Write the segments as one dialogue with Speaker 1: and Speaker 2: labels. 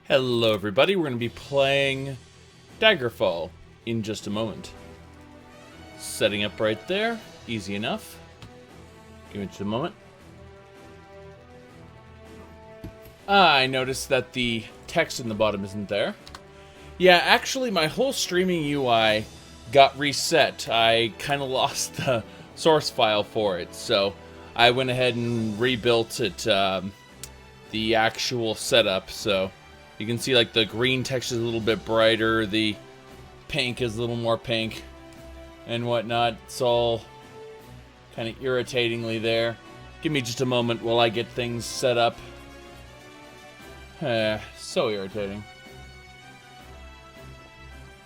Speaker 1: Hello everybody, we're going to be playing Daggerfall in just a moment. Setting up right there, easy enough. Give me just a moment. I noticed that the text in the bottom isn't there. Yeah, actually my whole streaming UI got reset. I kind of lost the source file for it, so I went ahead and rebuilt it, the actual setup, so you can see like the green text is a little bit brighter, the pink is a little more pink, and whatnot. It's all kind of irritatingly there. Give me just a moment while I get things set up. So irritating.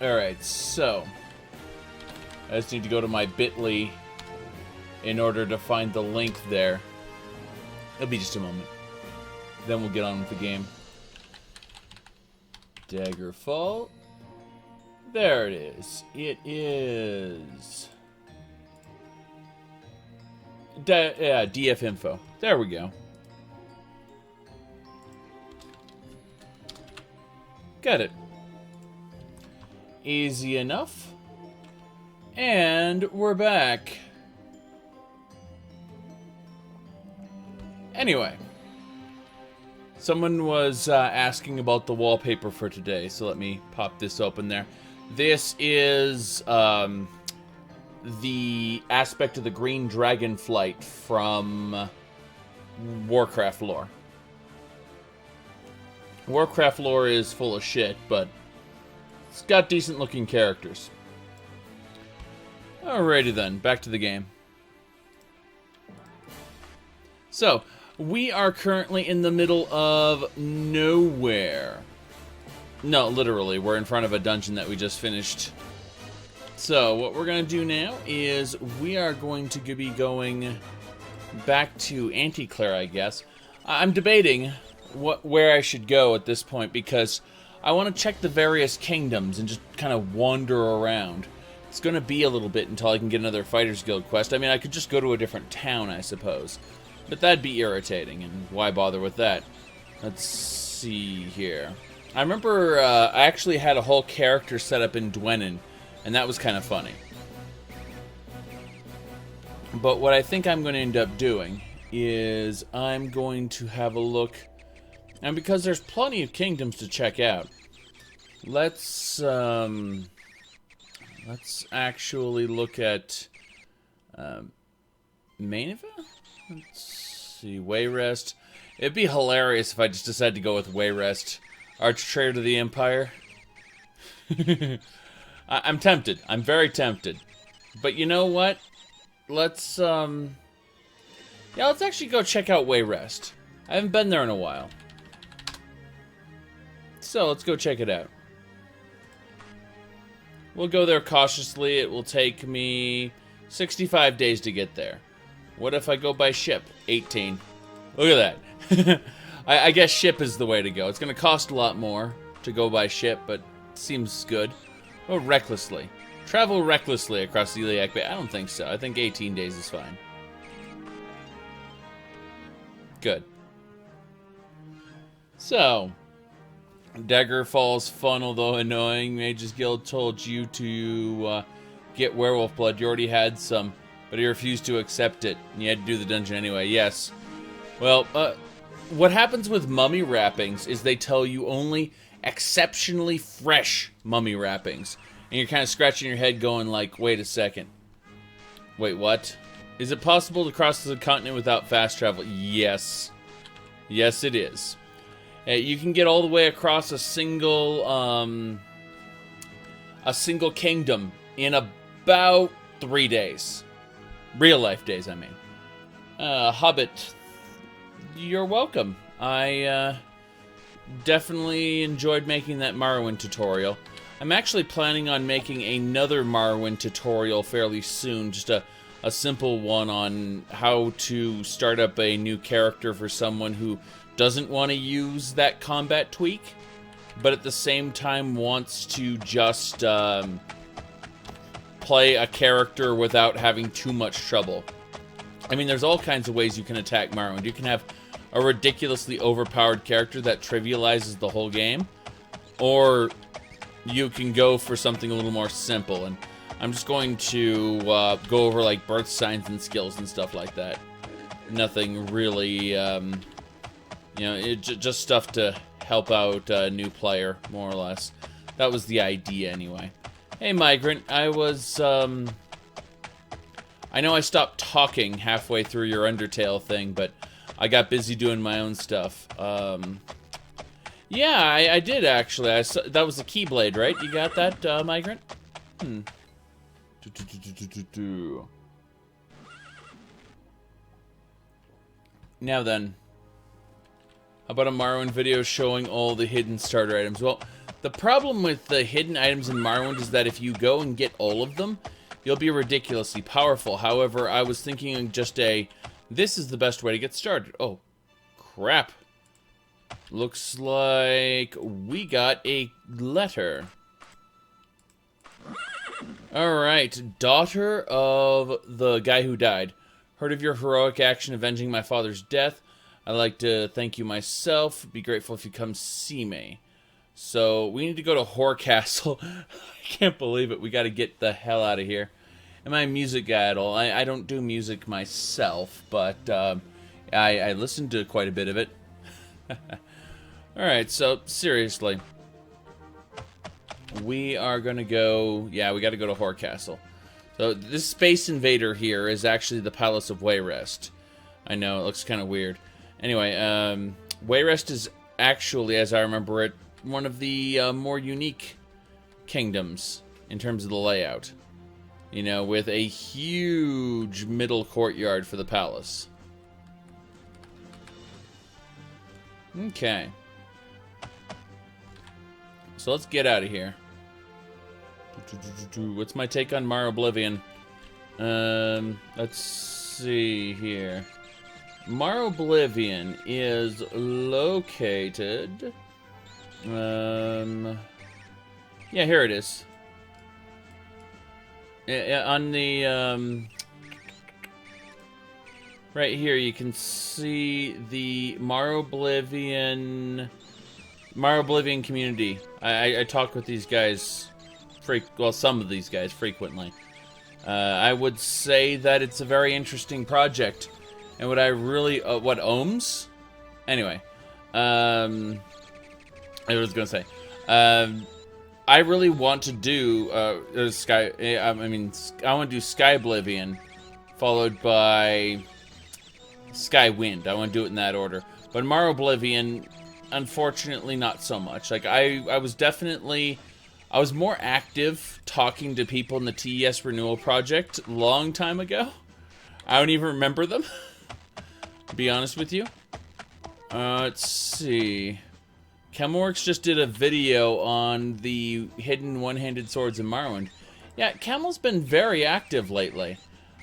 Speaker 1: Alright, so I just need to go to my bit.ly in order to find the link there. It'll be just a moment. Then we'll get on with the game. Daggerfall. There it is. It is DF info. There we go. Got it. Easy enough. And we're back. Anyway. Someone was asking about the wallpaper for today, so let me pop this open there. This is the aspect of the green dragon flight from Warcraft lore. Warcraft lore is full of shit, but it's got decent looking characters. Alrighty then, back to the game. So, we are currently in the middle of nowhere. No, literally, we're in front of a dungeon that we just finished. So, what we're going to do now is we are going to be going back to Anticlair, I guess. I'm debating where I should go at this point because I want to check the various kingdoms and just kind of wander around. It's going to be a little bit until I can get another Fighters Guild quest. I mean, I could just go to a different town, I suppose. But that'd be irritating, and why bother with that? Let's see here. I remember I actually had a whole character set up in Dwenin, and that was kind of funny. But what I think I'm going to end up doing is I'm going to have a look, and because there's plenty of kingdoms to check out, let's actually look at Mainiva? Let's see, Wayrest. It'd be hilarious if I just decided to go with Wayrest. Arch-Traitor to the Empire. I'm tempted. I'm very tempted. But you know what? Let's, yeah, let's actually go check out Wayrest. I haven't been there in a while. So, let's go check it out. We'll go there cautiously. It will take me 65 days to get there. What if I go by ship? 18. Look at that. I guess ship is the way to go. It's going to cost a lot more to go by ship, but it seems good. Oh, recklessly. Travel recklessly across the Iliac Bay. I don't think so. I think 18 days is fine. Good. So, Daggerfall's fun, although annoying. Mage's Guild told you to get werewolf blood. You already had some, but he refused to accept it. And you had to do the dungeon anyway. Yes. Well, what happens with mummy wrappings is they tell you only exceptionally fresh mummy wrappings. And you're kind of scratching your head going like, wait a second. Wait, what? Is it possible to cross the continent without fast travel? Yes. Yes, it is. You can get all the way across a single kingdom in about 3 days. Real life days, I mean. Hobbit, you're welcome. I definitely enjoyed making that Morrowind tutorial. I'm actually planning on making another Morrowind tutorial fairly soon. Just a simple one on how to start up a new character for someone who doesn't want to use that combat tweak, but at the same time wants to just play a character without having too much trouble. I mean, there's all kinds of ways you can attack Morrowind. You can have a ridiculously overpowered character that trivializes the whole game, or you can go for something a little more simple. And I'm just going to go over like birth signs and skills and stuff like that. Nothing really, you know, just stuff to help out a new player, more or less. That was the idea anyway. Hey, Migrant, I was, I know I stopped talking halfway through your Undertale thing, but I got busy doing my own stuff. Yeah, I did actually. That was the Keyblade, right? You got that, Migrant? Now then, how about a Morrowind video showing all the hidden starter items? Well, the problem with the hidden items in Morrowind is that if you go and get all of them, you'll be ridiculously powerful. However, I was thinking of just this is the best way to get started. Oh, crap. Looks like we got a letter. Alright, daughter of the guy who died. Heard of your heroic action avenging my father's death. I'd like to thank you myself. Be grateful if you come see me. So, we need to go to Whore Castle. I can't believe it. We got to get the hell out of here. Am I a music guy at all? I don't do music myself, but I listen to quite a bit of it. Alright, so, seriously. We are going to go... Yeah, we got to go to Whore Castle. So, this Space Invader here is actually the Palace of Wayrest. I know, it looks kind of weird. Anyway, Wayrest is actually, as I remember it, one of the more unique kingdoms in terms of the layout. You know, with a huge middle courtyard for the palace. Okay. So let's get out of here. What's my take on Mar Oblivion? Let's see here. Mar Oblivion is located... yeah, here it is. On the, right here, you can see the Mar Oblivion community. I talk with these guys, some of these guys frequently. I would say that it's a very interesting project. And what I really, what Ohmes? Anyway, I was gonna say, I really want to do I want to do Sky Oblivion, followed by Sky Wind. I want to do it in that order. But Mar Oblivion, unfortunately, not so much. Like I was more active talking to people in the TES renewal project a long time ago. I don't even remember them, to be honest with you. Let's see. Camelworks just did a video on the hidden one-handed swords in Morrowind. Yeah, Camel's been very active lately.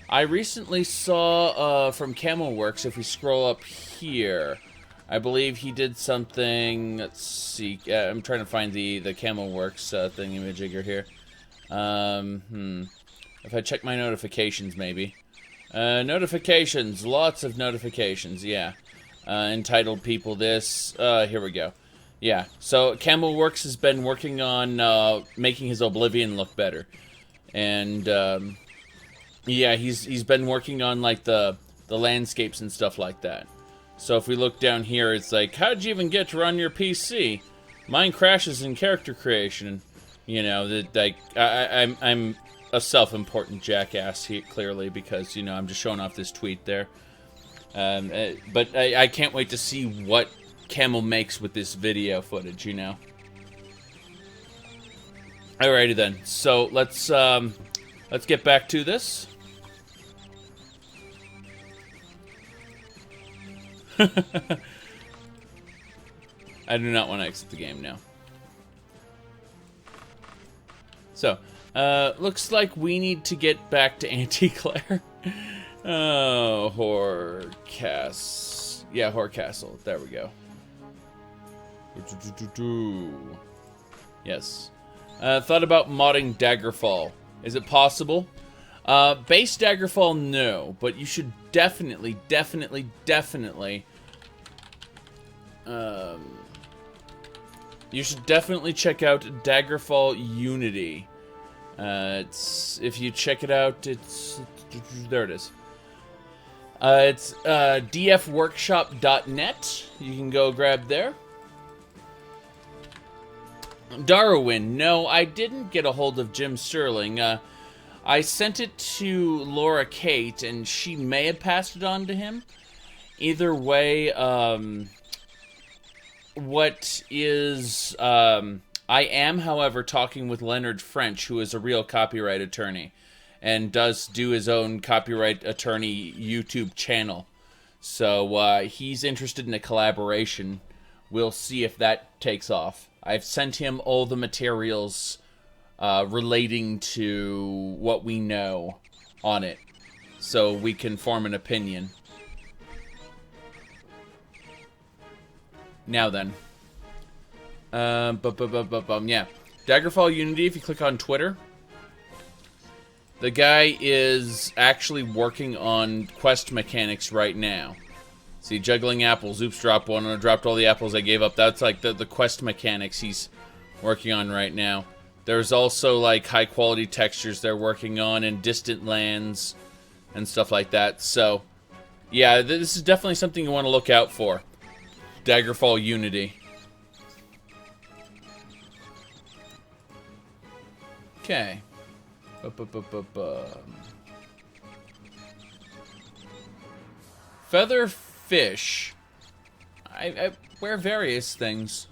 Speaker 1: I recently saw from Camelworks, if we scroll up here, I believe he did something. Let's see. I'm trying to find the Camelworks thingamajigger here. If I check my notifications, maybe. Notifications. Lots of notifications, yeah. Entitled people this. Here we go. Yeah, so Camelworks has been working on making his Oblivion look better. And, yeah, he's been working on, like, the landscapes and stuff like that. So if we look down here, it's like, how'd you even get to run your PC? Mine crashes in character creation. You know, that like I'm a self-important jackass here, clearly, because, you know, I'm just showing off this tweet there. But I can't wait to see what Camel makes with this video footage, you know. Alrighty then. So let's get back to this. I do not want to exit the game now. So, looks like we need to get back to Auntie Claire. Oh, Whore Castle. Yeah, Whore Castle. There we go. Yes. Thought about modding Daggerfall. Is it possible? Base Daggerfall, no. But you should definitely You should definitely check out Daggerfall Unity. If you check it out, there it is. It's dfworkshop.net. You can go grab there. Darwin, no, I didn't get a hold of Jim Sterling. I sent it to Laura Kate, and she may have passed it on to him. Either way, I am, however, talking with Leonard French, who is a real copyright attorney, and does do his own copyright attorney YouTube channel. So, he's interested in a collaboration. We'll see if that takes off. I've sent him all the materials relating to what we know on it, so we can form an opinion. Now then. Yeah. Daggerfall Unity, if you click on Twitter, the guy is actually working on quest mechanics right now. See, juggling apples. Oops, dropped one, and I dropped all the apples I gave up. That's like the quest mechanics he's working on right now. There's also like high quality textures they're working on in distant lands and stuff like that. So, yeah, this is definitely something you want to look out for. Daggerfall Unity. Okay. Feather fish. I wear various things.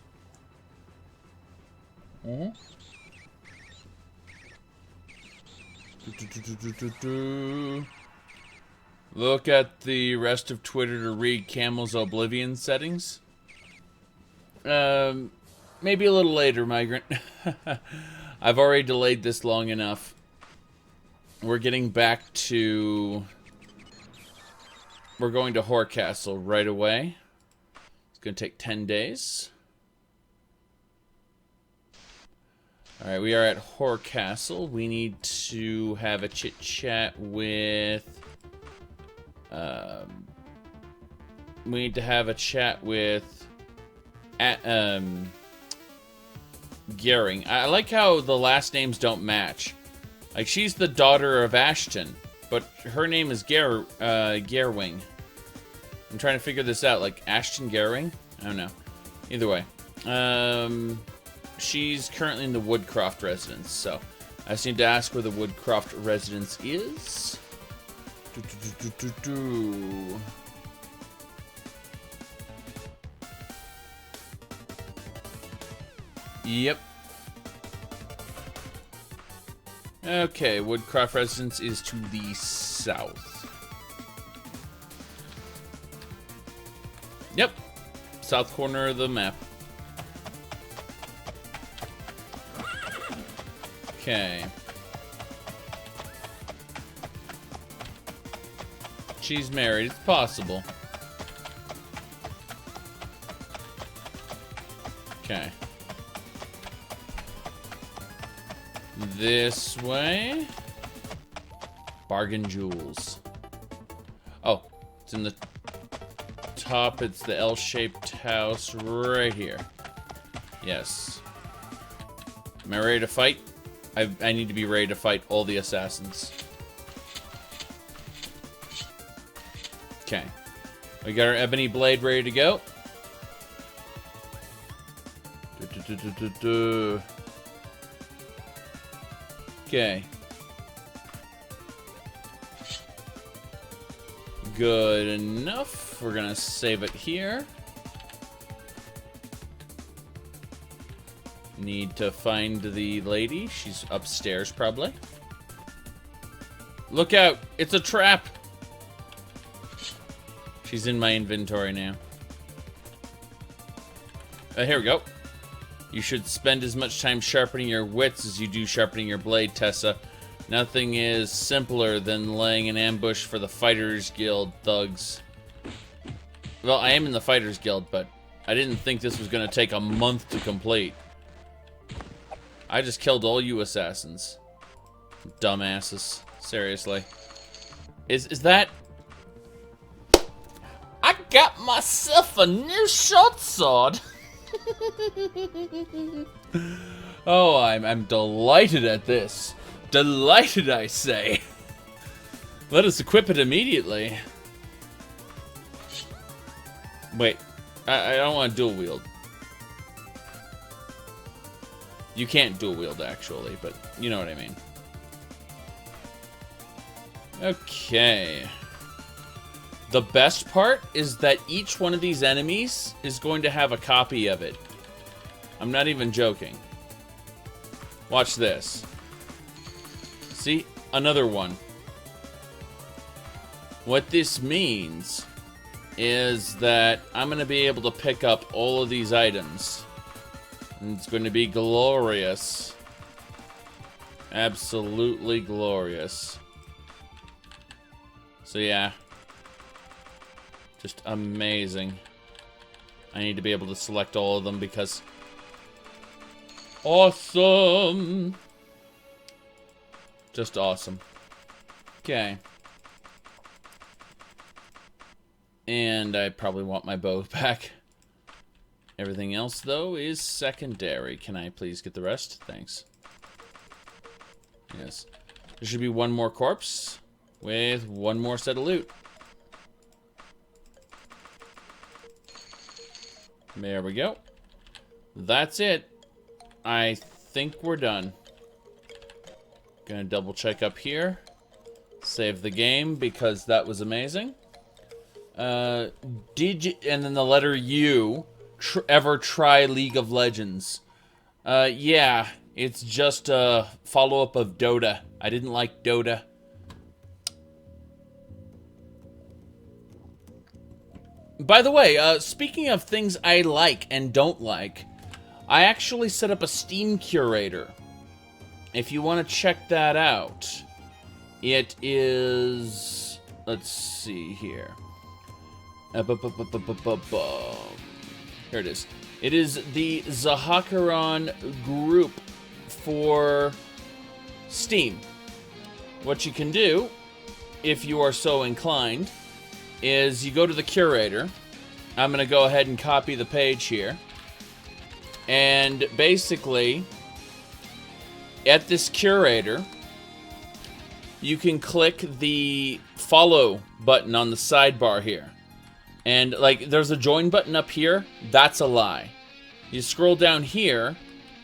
Speaker 1: Look at the rest of Twitter to read Camel's Oblivion settings. Maybe a little later, Migrant. I've already delayed this long enough. We're getting back to... We're going to Horcastle right away. It's going to take 10 days. Alright, we are at Horcastle. We need to have a chit-chat with... we need to have a chat with... Gering. I like how the last names don't match. Like, she's the daughter of Ashton, but her name is Gerwing. I'm trying to figure this out. Like, Ashton Gerwing? I don't know. Either way. She's currently in the Woodcroft residence, so I just need to ask where the Woodcroft residence is. Yep. Okay, Woodcroft residence is to the south. Yep. South corner of the map. Okay. She's married. It's possible. Okay. This way. Bargain Jewels. Oh, it's in the top. It's the L-shaped house right here. Yes. Am I ready to fight? I need to be ready to fight all the assassins. Okay. We got our ebony blade ready to go. Okay. Good enough. We're gonna save it here. Need to find the lady. She's upstairs, probably. Look out! It's a trap! She's in my inventory now. Here we go. You should spend as much time sharpening your wits as you do sharpening your blade, Tessa. Nothing is simpler than laying an ambush for the Fighters Guild thugs. Well, I am in the Fighters Guild, but I didn't think this was going to take a month to complete. I just killed all you assassins. Dumbasses. Seriously. Is that... got myself a new short sword. Oh, I'm delighted at this. Delighted, I say. Let us equip it immediately. Wait, I don't want to dual wield. You can't dual wield, actually, but you know what I mean. Okay. The best part is that each one of these enemies is going to have a copy of it. I'm not even joking. Watch this. See? Another one. What this means is that I'm going to be able to pick up all of these items. And it's going to be glorious. Absolutely glorious. So yeah. Just amazing. I need to be able to select all of them because... awesome! Just awesome. Okay. And I probably want my bow back. Everything else, though, is secondary. Can I please get the rest? Thanks. Yes. There should be one more corpse with one more set of loot. There we go. That's it. I think we're done. Gonna double check up here. Save the game because that was amazing. Did you, and then the letter U, ever try League of Legends? Yeah, it's just a follow-up of Dota. I didn't like Dota. By the way, speaking of things I like and don't like, I actually set up a Steam curator. If you want to check that out, it is... let's see here. Here it is. It is the Zhakaron group for Steam. What you can do, if you are so inclined, is you go to the curator. I'm going to go ahead and copy the page here. And basically, at this curator, you can click the follow button on the sidebar here. And, like, there's a join button up here. That's a lie. You scroll down here,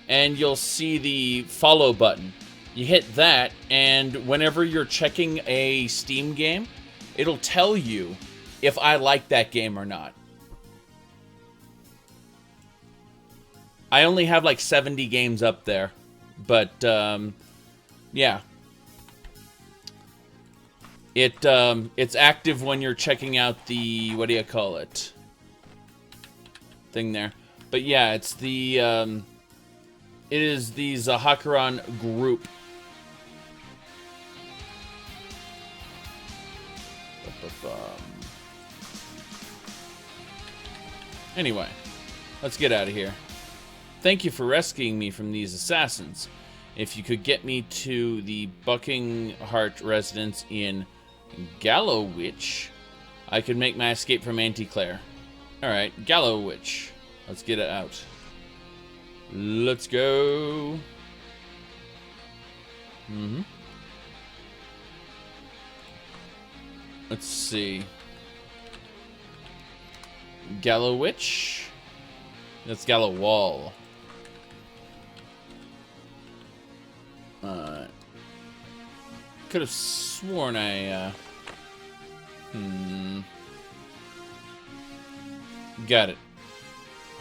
Speaker 1: and you'll see the follow button. You hit that, and whenever you're checking a Steam game, it'll tell you if I like that game or not. I only have, like, 70 games up there. But, yeah. It's active when you're checking out the, what do you call it? Thing there. But yeah, it's the, it is the Zhakaron group. Anyway, let's get out of here. Thank you for rescuing me from these assassins. If you could get me to the Buckinghart residence in Gallowwich, I could make my escape from Anticlair. Alright, Gallowwich. Let's get it out. Let's go. Let's see. Gallowwich. That's Gallowwall. Could have sworn I, Got it.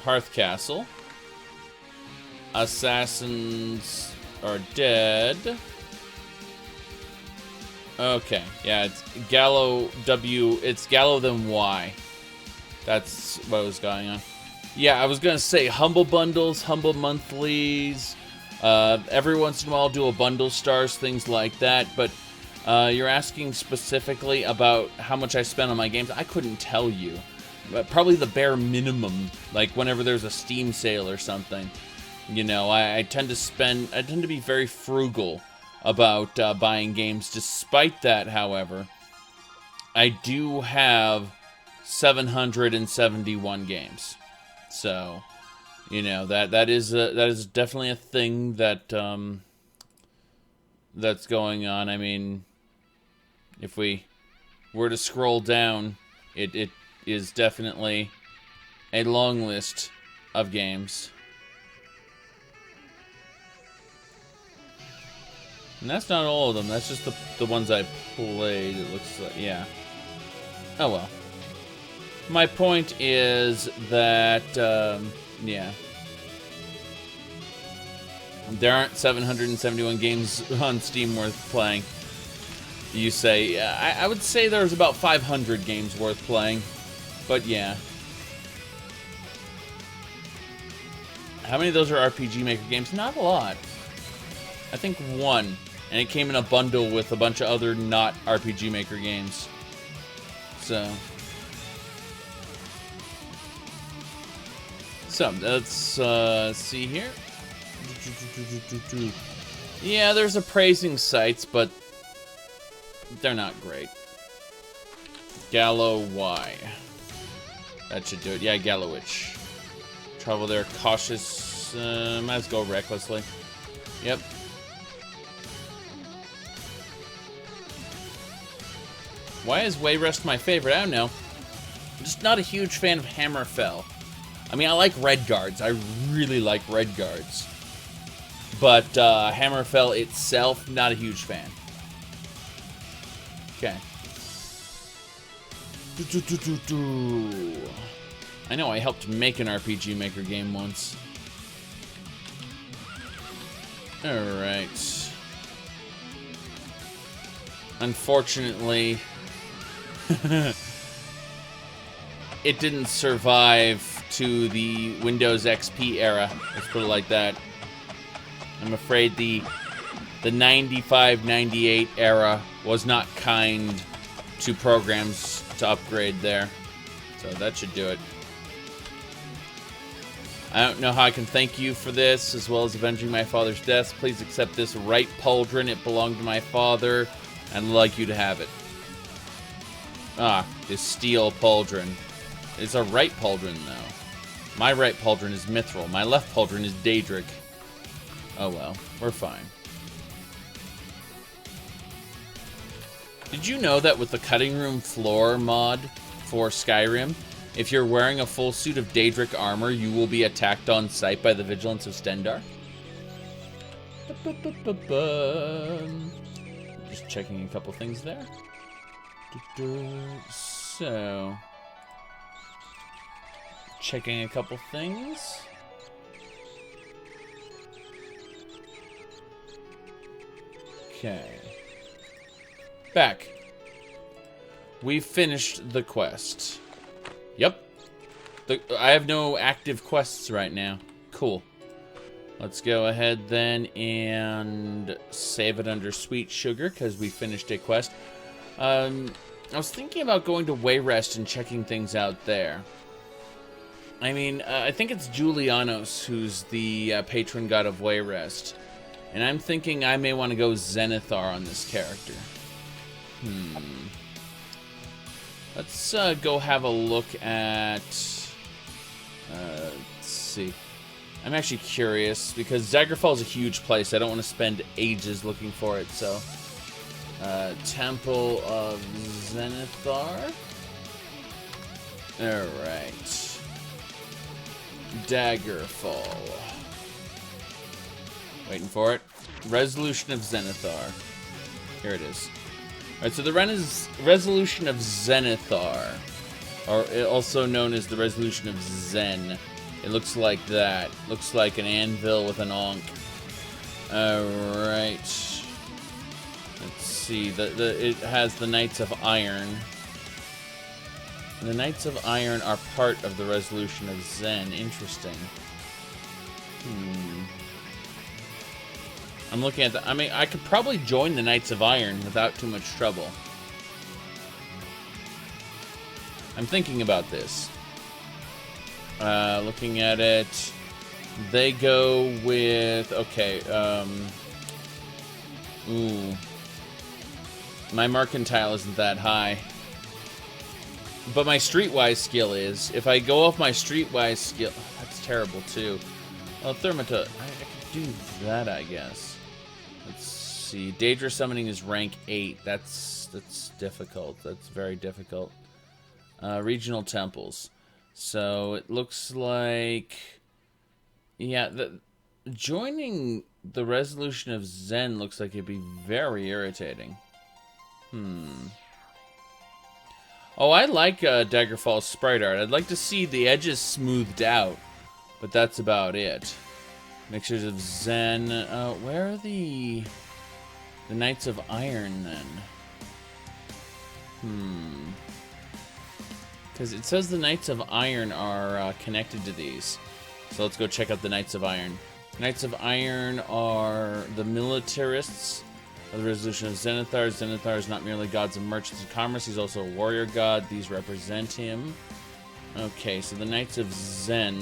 Speaker 1: Hearth Castle. Assassins are dead. Okay, yeah, it's Gallow W. It's Gallow then Y. That's what was going on. Yeah, I was gonna say humble bundles, humble monthlies. Every once in a while, I'll do a bundle stars, things like that. But you're asking specifically about how much I spend on my games. I couldn't tell you. Probably the bare minimum, like whenever there's a Steam sale or something. You know, I tend to be very frugal about buying games. Despite that, however, I do have 771 games. So, you know, that is definitely a thing that that's going on. I mean, if we were to scroll down, it is definitely a long list of games. And that's not all of them. That's just the ones I played, it looks like. Yeah. Oh, well. My point is that, yeah. There aren't 771 games on Steam worth playing. You say, I would say there's about 500 games worth playing. But, yeah. How many of those are RPG Maker games? Not a lot. I think one. And it came in a bundle with a bunch of other not RPG Maker games. So let's see here. Yeah, there's appraising sites, but they're not great. Gallo Y. That should do it. Yeah, Gallowich. Travel there cautious. Might as well go recklessly. Yep. Why is Wayrest my favorite? I don't know. I'm just not a huge fan of Hammerfell. I mean, I like Red Guards. I really like Red Guards. But Hammerfell itself, not a huge fan. Okay. I know I helped make an RPG Maker game once. Alright. Unfortunately, it didn't survive to the Windows XP era. Let's put it like that. I'm afraid the 95-98 era was not kind to programs to upgrade there. So that should do it. I don't know how I can thank you for this, as well as avenging my father's death. Please accept this right pauldron. It belonged to my father. I'd like you to have it. Ah, this steel pauldron. It's a right pauldron, though. My right pauldron is mithril. My left pauldron is Daedric. Oh well, we're fine. Did you know that with the cutting room floor mod for Skyrim, if you're wearing a full suit of Daedric armor, you will be attacked on sight by the vigilance of Stendarr? Just checking a couple things there. So, checking a couple things. Okay. Back. We've finished the quest. Yep. I have no active quests right now. Cool. Let's go ahead then and save it under Sweet Sugar because we finished a quest. I was thinking about going to Wayrest and checking things out there. I mean, I think it's Julianos who's the patron god of Wayrest. And I'm thinking I may want to go Zenithar on this character. Let's go have a look at... let's see. I'm actually curious, because Daggerfall is a huge place. I don't want to spend ages looking for it, so... Temple of Zenithar. Alright. Daggerfall. Waiting for it. Resolution of Zenithar. Here it is. Alright, so the Resolution of Zenithar, or also known as the Resolution of Zen. It looks like that. Looks like an anvil with an ankh. Alright. Let's see. It has the Knights of Iron. The Knights of Iron are part of the Resolution of Zen. Interesting. I'm looking at I mean, I could probably join the Knights of Iron without too much trouble. I'm thinking about this. Looking at it, they go with, okay, ooh. My mercantile isn't that high. But my streetwise skill is. If I go off my streetwise skill... That's terrible, too. Oh, Thermata... I could do that, I guess. Let's see. Daedra summoning is rank 8. That's difficult. That's very difficult. Regional temples. So, it looks like... Yeah, joining the Resolution of Zen looks like it'd be very irritating. Oh, I like Daggerfall's sprite art. I'd like to see the edges smoothed out, but that's about it. Mixtures of Zen. Where are the Knights of Iron, then? Because it says the Knights of Iron are connected to these. So let's go check out the Knights of Iron. Knights of Iron are the militarists of the Resolution of Zenithar. Zenithar is not merely gods of merchants and commerce, he's also a warrior god. These represent him. Okay, so the Knights of Zen.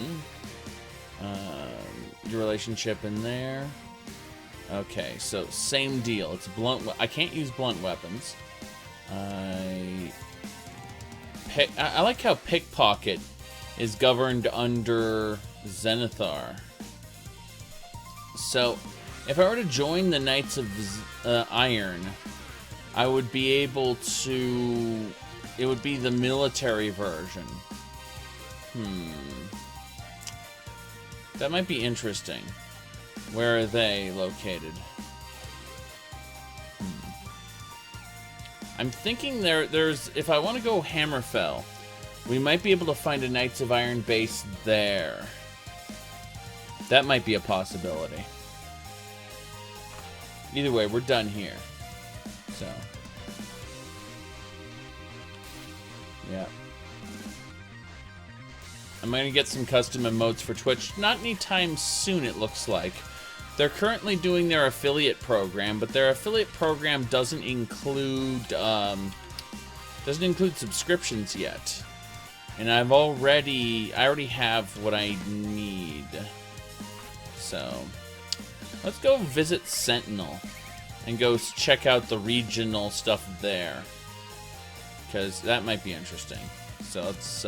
Speaker 1: Your relationship in there. Okay, so same deal. It's blunt. I can't use blunt weapons. I like how pickpocket is governed under Zenithar. So, if I were to join the Knights of Iron, I would be able to... It would be the military version. That might be interesting. Where are they located? I'm thinking there's... If I want to go Hammerfell, we might be able to find a Knights of Iron base there. That might be a possibility. Either way, we're done here. So. Yeah. I'm going to get some custom emotes for Twitch. Not anytime soon, it looks like. They're currently doing their affiliate program, but their affiliate program doesn't include subscriptions yet. And I already have what I need. So, let's go visit Sentinel and go check out the regional stuff there, because that might be interesting. So let's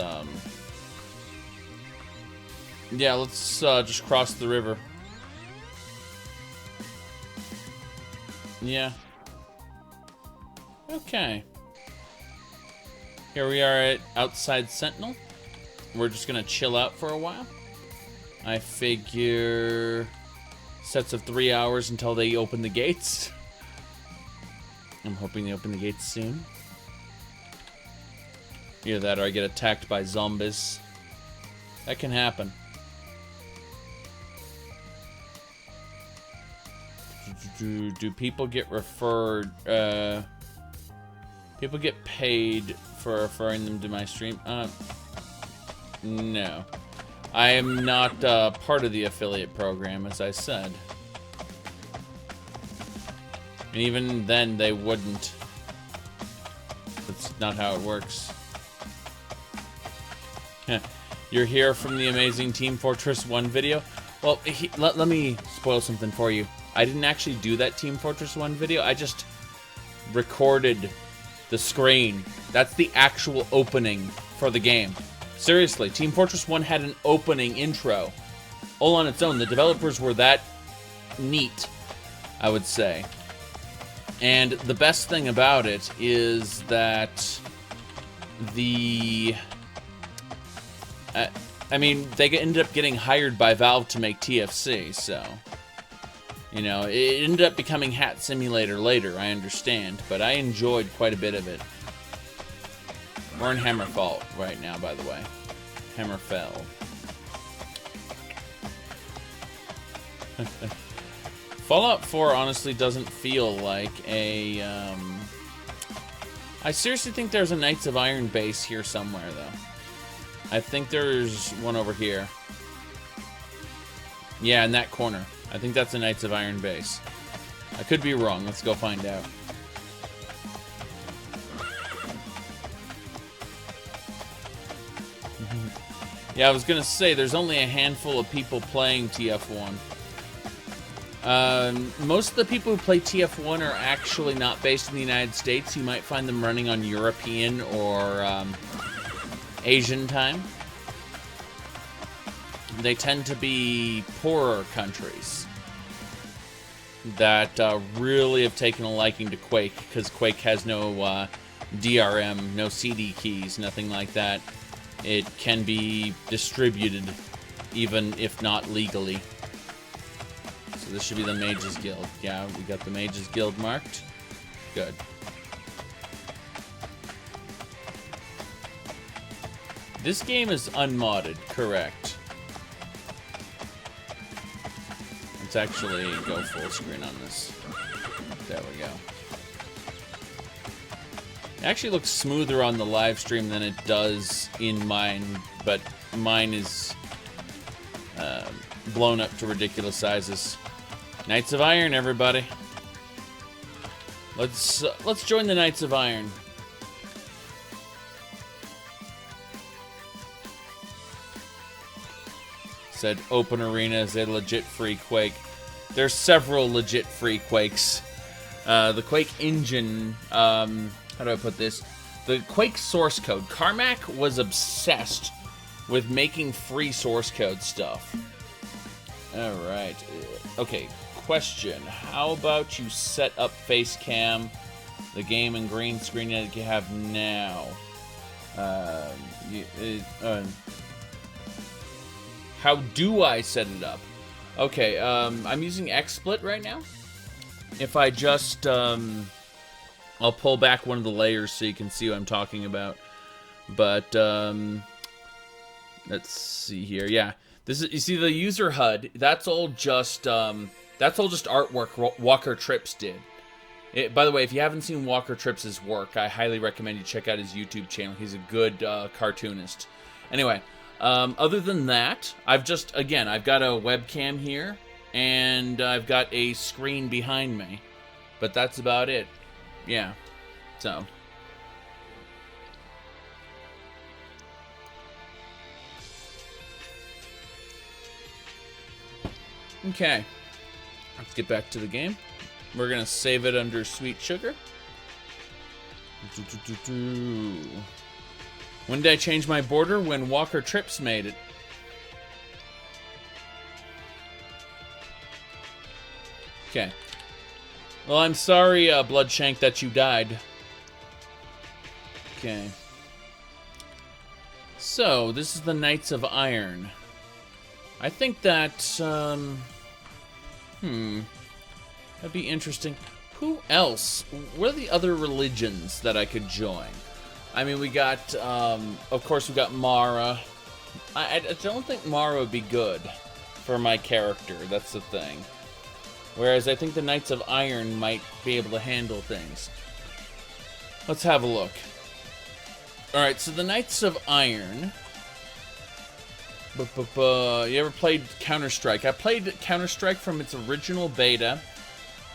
Speaker 1: yeah, let's just cross the river. Yeah. Okay. Here we are outside Sentinel. We're just gonna chill out for a while. I figure sets of 3 hours until they open the gates. I'm hoping they open the gates soon. Either that or I get attacked by zombies. That can happen. Do people get referred? People get paid for referring them to my stream? No. I am not part of the affiliate program, as I said. And even then, they wouldn't. That's not how it works. You're here from the amazing Team Fortress 1 video? Well, let me spoil something for you. I didn't actually do that Team Fortress 1 video. I just recorded the screen. That's the actual opening for the game. Seriously, Team Fortress 1 had an opening intro all on its own. The developers were that neat, I would say. And the best thing about it is that I mean, they ended up getting hired by Valve to make TFC, so... You know, it ended up becoming Hat Simulator later, I understand, but I enjoyed quite a bit of it. We're in Hammerfall right now, by the way. Hammerfell. Fallout 4 honestly doesn't feel like a, I seriously think there's a Knights of Iron base here somewhere, though. I think there's one over here. Yeah, in that corner. I think that's a Knights of Iron base. I could be wrong. Let's go find out. Yeah, I was gonna say, there's only a handful of people playing TF1. Most of the people who play TF1 are actually not based in the United States. You might find them running on European or Asian time. They tend to be poorer countries that really have taken a liking to Quake, because Quake has no DRM, no CD keys, nothing like that. It can be distributed, even if not legally. So this should be the Mages Guild. Yeah, we got the Mages Guild marked. Good. This game is unmodded, correct. Let's actually go full screen on this. There we go. It actually looks smoother on the live stream than it does in mine, but mine is blown up to ridiculous sizes. Knights of Iron, everybody. Let's join the Knights of Iron. Said open arena is a legit free Quake. There's several legit free Quakes. The Quake engine, how do I put this? The Quake source code. Carmack was obsessed with making free source code stuff. Alright. Okay, question. How about you set up face cam, the game and green screen that you have now? How do I set it up? Okay, I'm using XSplit right now. If I just, I'll pull back one of the layers so you can see what I'm talking about. But, let's see here. Yeah, this is, you see the user HUD, that's all just artwork Walker Trips did. By the way, if you haven't seen Walker Trips' work, I highly recommend you check out his YouTube channel. He's a good cartoonist. Anyway, other than that, I've got a webcam here, and I've got a screen behind me. But that's about it. Yeah. So. Okay. Let's get back to the game. We're going to save it under Sweet Sugar. When did I change my border? When Walker Trips made it. Okay. Well, I'm sorry, Bloodshank, that you died. Okay. So, this is the Knights of Iron. I think that, that'd be interesting. Who else? What are the other religions that I could join? I mean, we got, of course, we got Mara. I don't think Mara would be good for my character. That's the thing. Whereas I think the Knights of Iron might be able to handle things. Let's have a look. Alright, so the Knights of Iron. You ever played Counter-Strike? I played Counter-Strike from its original beta.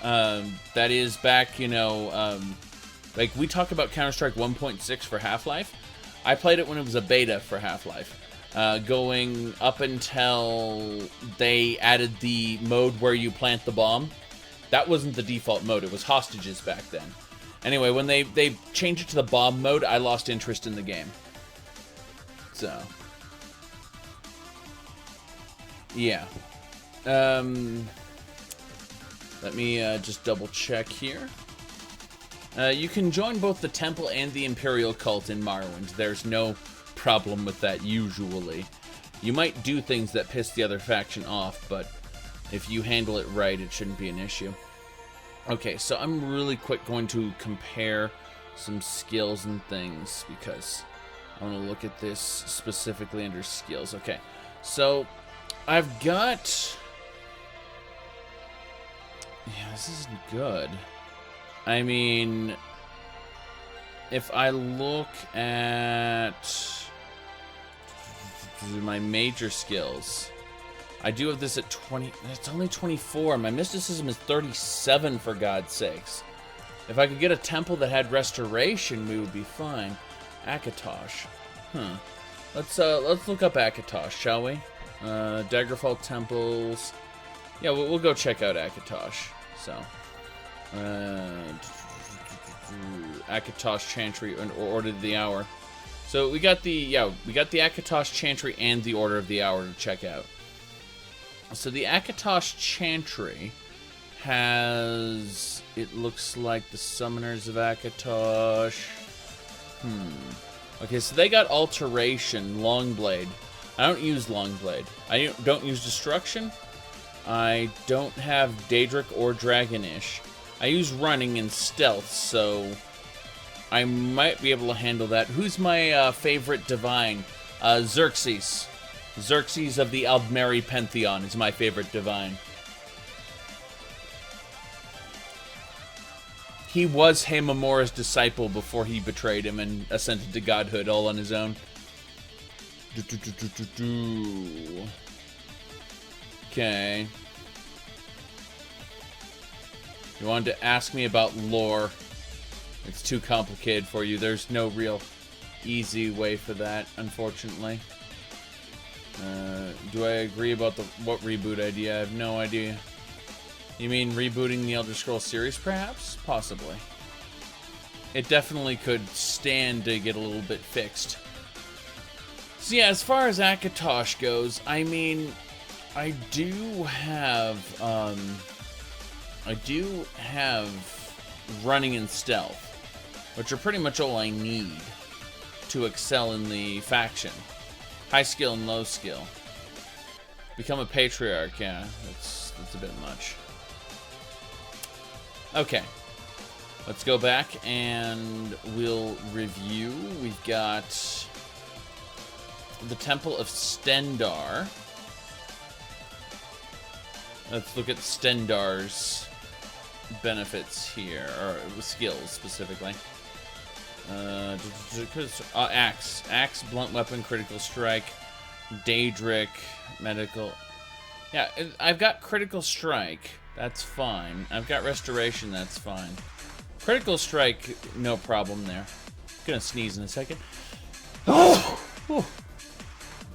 Speaker 1: That is back, like we talk about Counter-Strike 1.6 for Half-Life. I played it when it was a beta for Half-Life. Going up until they added the mode where you plant the bomb. That wasn't the default mode, it was hostages back then. Anyway, when they changed it to the bomb mode, I lost interest in the game. So. Yeah. Let me just double check here. You can join both the Temple and the Imperial Cult in Morrowind. There's no problem with that usually. You might do things that piss the other faction off, but if you handle it right, it shouldn't be an issue. Okay, so I'm really quick going to compare some skills and things because I want to look at this specifically under skills. Okay, so I've got... Yeah, this isn't good. I mean, if I look at my major skills, I do have this at 20. It's only 24. My mysticism is 37, for God's sakes. If I could get a temple that had restoration, we would be fine. Akatosh. Let's look up Akatosh, shall we? Daggerfall temples. Yeah, we'll go check out Akatosh. So, Akatosh Chantry or Order of the Hour. So we got the Akatosh Chantry and the Order of the Hour to check out. So the Akatosh Chantry has, it looks like the Summoners of Akatosh. Okay, so they got Alteration, Longblade. I don't use Longblade. I don't use Destruction. I don't have Daedric or Dragonish. I use Running and Stealth, so I might be able to handle that. Who's my favorite Divine? Xerxes. Xerxes of the Aldmeri Pantheon is my favorite Divine. He was Haemimura's disciple before he betrayed him and ascended to godhood all on his own. Okay. You wanted to ask me about lore. It's too complicated for you. There's no real easy way for that, unfortunately. Do I agree about what reboot idea? I have no idea. You mean rebooting the Elder Scrolls series, perhaps? Possibly. It definitely could stand to get a little bit fixed. So yeah, as far as Akatosh goes, I mean, I do have Running and Stealth, which are pretty much all I need to excel in the faction. High skill and low skill. Become a patriarch, yeah, that's a bit much. Okay, let's go back and we'll review. We've got the Temple of Stendarr. Let's look at Stendarr's benefits here, or skills specifically. Axe, blunt weapon, critical strike, Daedric, medical. Yeah, I've got critical strike. That's fine. I've got restoration. That's fine. Critical strike, no problem there. Gonna sneeze in a second. Oh! Whew.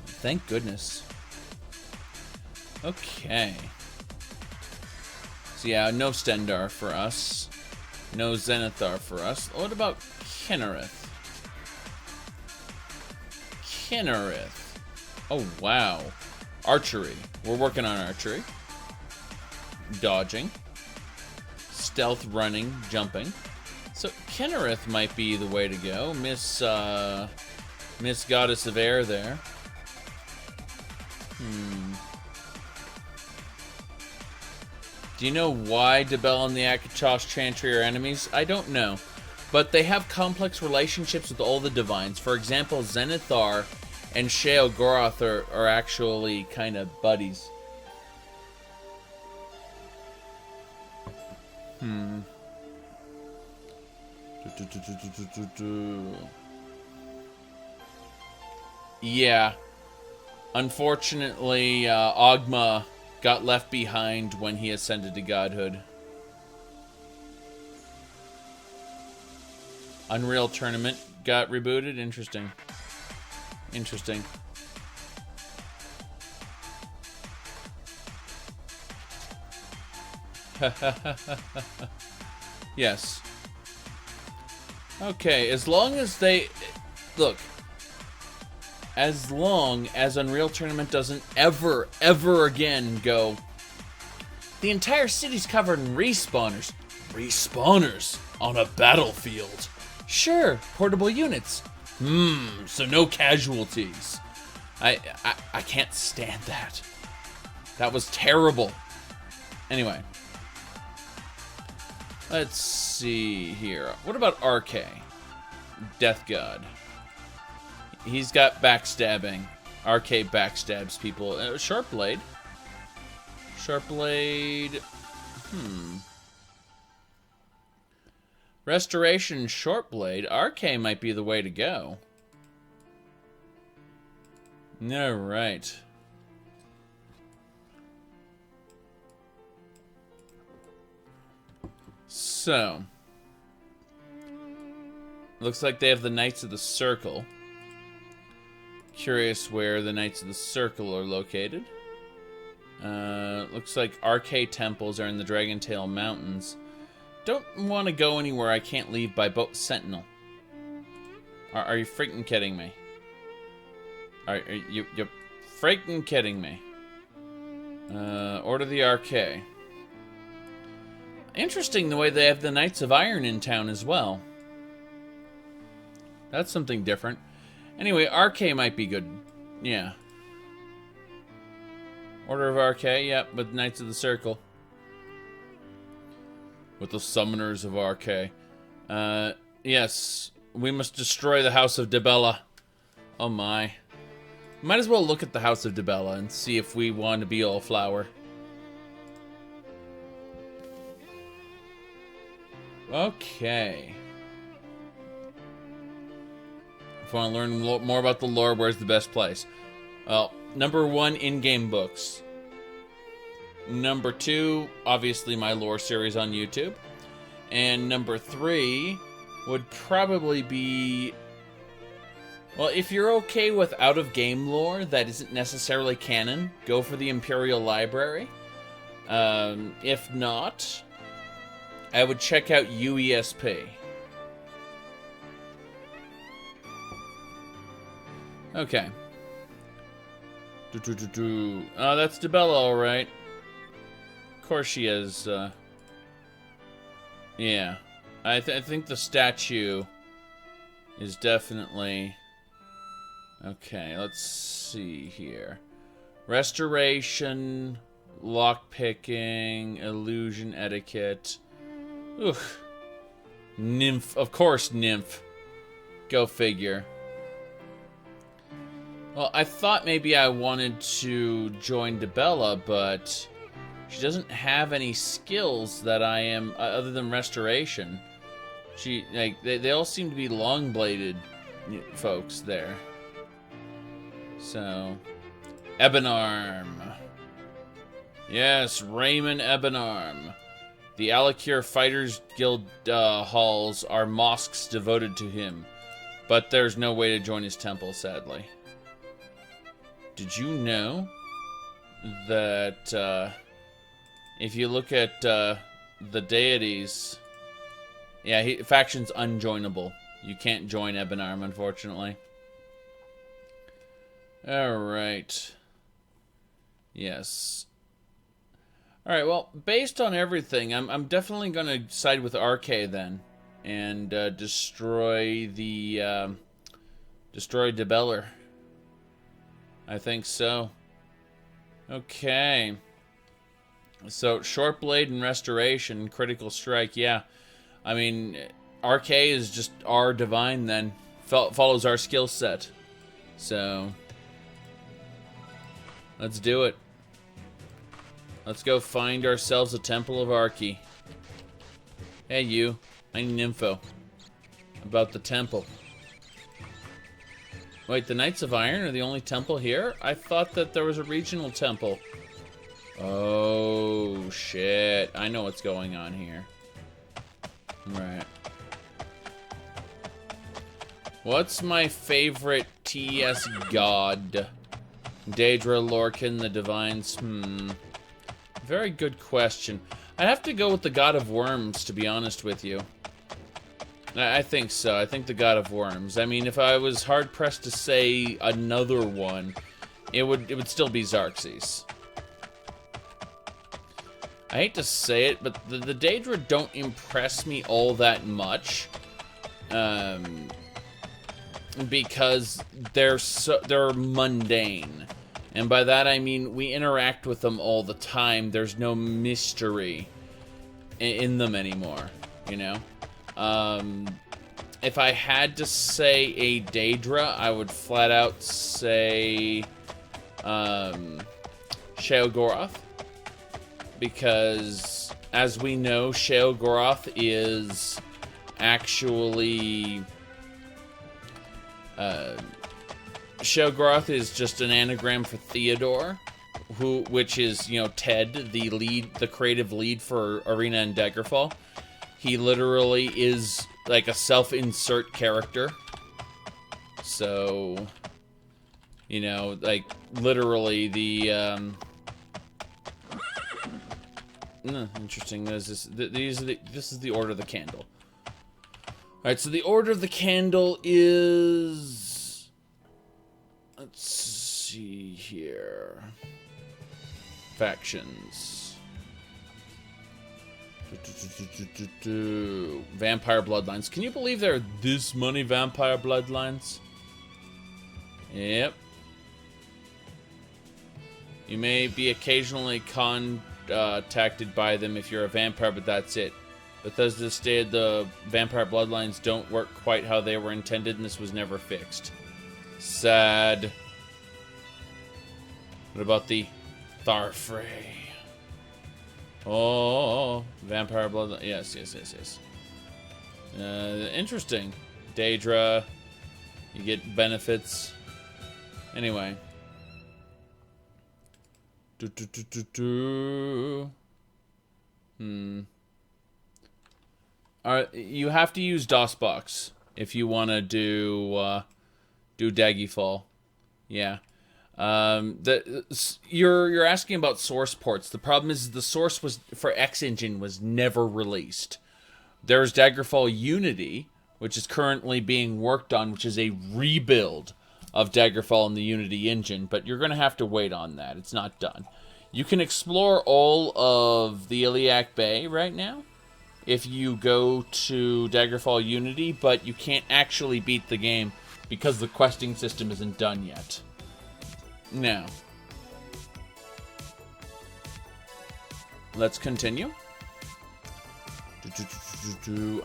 Speaker 1: Thank goodness. Okay. So yeah, no Stendarr for us. No Zenithar for us. What about Kynareth? Kynareth. Oh, wow. Archery. We're working on archery. Dodging. Stealth, running, jumping. So Kynareth might be the way to go. Miss Goddess of Air there. Do you know why Debel and the Akatosh Chantry are enemies? I don't know. But they have complex relationships with all the Divines. For example, Zenithar and Sheogorath are actually kind of buddies. Yeah. Unfortunately, Ogma got left behind when he ascended to godhood. Unreal Tournament got rebooted? Interesting. Interesting. Yes. Okay, as long as they... Look. As long as Unreal Tournament doesn't ever again go... The entire city's covered in respawners. Respawners on a battlefield. Sure, portable units. So no casualties. I can't stand that. That was terrible. Anyway. Let's see here. What about RK? Death God. He's got backstabbing. RK backstabs people. Sharpblade. Sharpblade. Restoration Shortblade. RK might be the way to go. Alright. So. Looks like they have the Knights of the Circle. Curious where the Knights of the Circle are located. Looks like RK temples are in the Dragontail Mountains. Don't want to go anywhere I can't leave by boat Sentinel. Are you freaking kidding me? Are you freaking kidding me? Order the RK. Interesting the way they have the Knights of Iron in town as well. That's something different. Anyway, RK might be good. Yeah. Order of RK, yep, with Knights of the Circle. With the Summoners of RK. Yes. We must destroy the House of Dibella. Oh my. Might as well look at the House of Dibella and see if we want to be all flower. Okay. If you want to learn more about the lore, where's the best place? Well, number 1, in-game books. Number 2, obviously my lore series on YouTube. And number 3 would probably be... Well, if you're okay with out-of-game lore that isn't necessarily canon, go for the Imperial Library. If not, I would check out UESP. Okay. Oh, that's Dibella, alright. Of course she is, yeah. I think the statue is definitely... Okay, let's see here. Restoration, lockpicking, illusion etiquette. Oof. Nymph, of course, Nymph. Go figure. Well, I thought maybe I wanted to join Dibella, but she doesn't have any skills that I am, other than restoration. She, like, they all seem to be long-bladed folks there. So, Ebonarm. Yes, Raymond Ebonarm. The Alikir Fighters Guild halls are mosques devoted to him, but there's no way to join his temple, sadly. Did you know that if you look at the deities, yeah, faction's unjoinable. You can't join Ebonarm, unfortunately. Alright. Yes. Alright, well, based on everything, I'm definitely going to side with RK then. And destroy the... destroy Dibella. I think so. Okay. So, Short Blade and Restoration, Critical Strike, yeah. I mean, RK is just our divine then. Follows our skill set. So... let's do it. Let's go find ourselves a Temple of Arki. Hey, you. I need info about the temple. Wait, the Knights of Iron are the only temple here? I thought that there was a regional temple. Oh, shit. I know what's going on here. Right. What's my favorite TS god? Daedra, Lorcan, the Divines. Very good question. I have to go with the God of Worms, to be honest with you. I think so. I think the God of Worms. I mean, if I was hard-pressed to say another one, it would still be Xerxes. I hate to say it, but the Daedra don't impress me all that much. Because they're mundane. And by that I mean we interact with them all the time. There's no mystery in them anymore, you know? If I had to say a Daedra, I would flat out say Sheogorath. Because, as we know, Sheogorath is actually... Sheogorath is just an anagram for Theodore, which is, you know, Ted, the creative lead for Arena and Daggerfall. He literally is like a self-insert character. So, you know, like literally the interesting. This is the Order of the Candle. Alright, so the order of the candle is... Let's see here. Factions. Vampire bloodlines. Can you believe there are this many vampire bloodlines? Yep. You may be occasionally contacted by them if you're a vampire, but that's it. Bethesda stated the vampire bloodlines don't work quite how they were intended, and this was never fixed. Sad. What about the Tharfrey? Oh, vampire bloodline. Yes. Interesting. Daedra. You get benefits. Anyway. You have to use DOSBox if you want to do Daggerfall. Yeah. You're asking about source ports. The problem is the source was for X Engine was never released. There's Daggerfall Unity, which is currently being worked on, which is a rebuild of Daggerfall in the Unity engine, but you're going to have to wait on that. It's not done. You can explore all of the Iliac Bay right now if you go to Daggerfall Unity, but you can't actually beat the game because the questing system isn't done yet. Now, let's continue.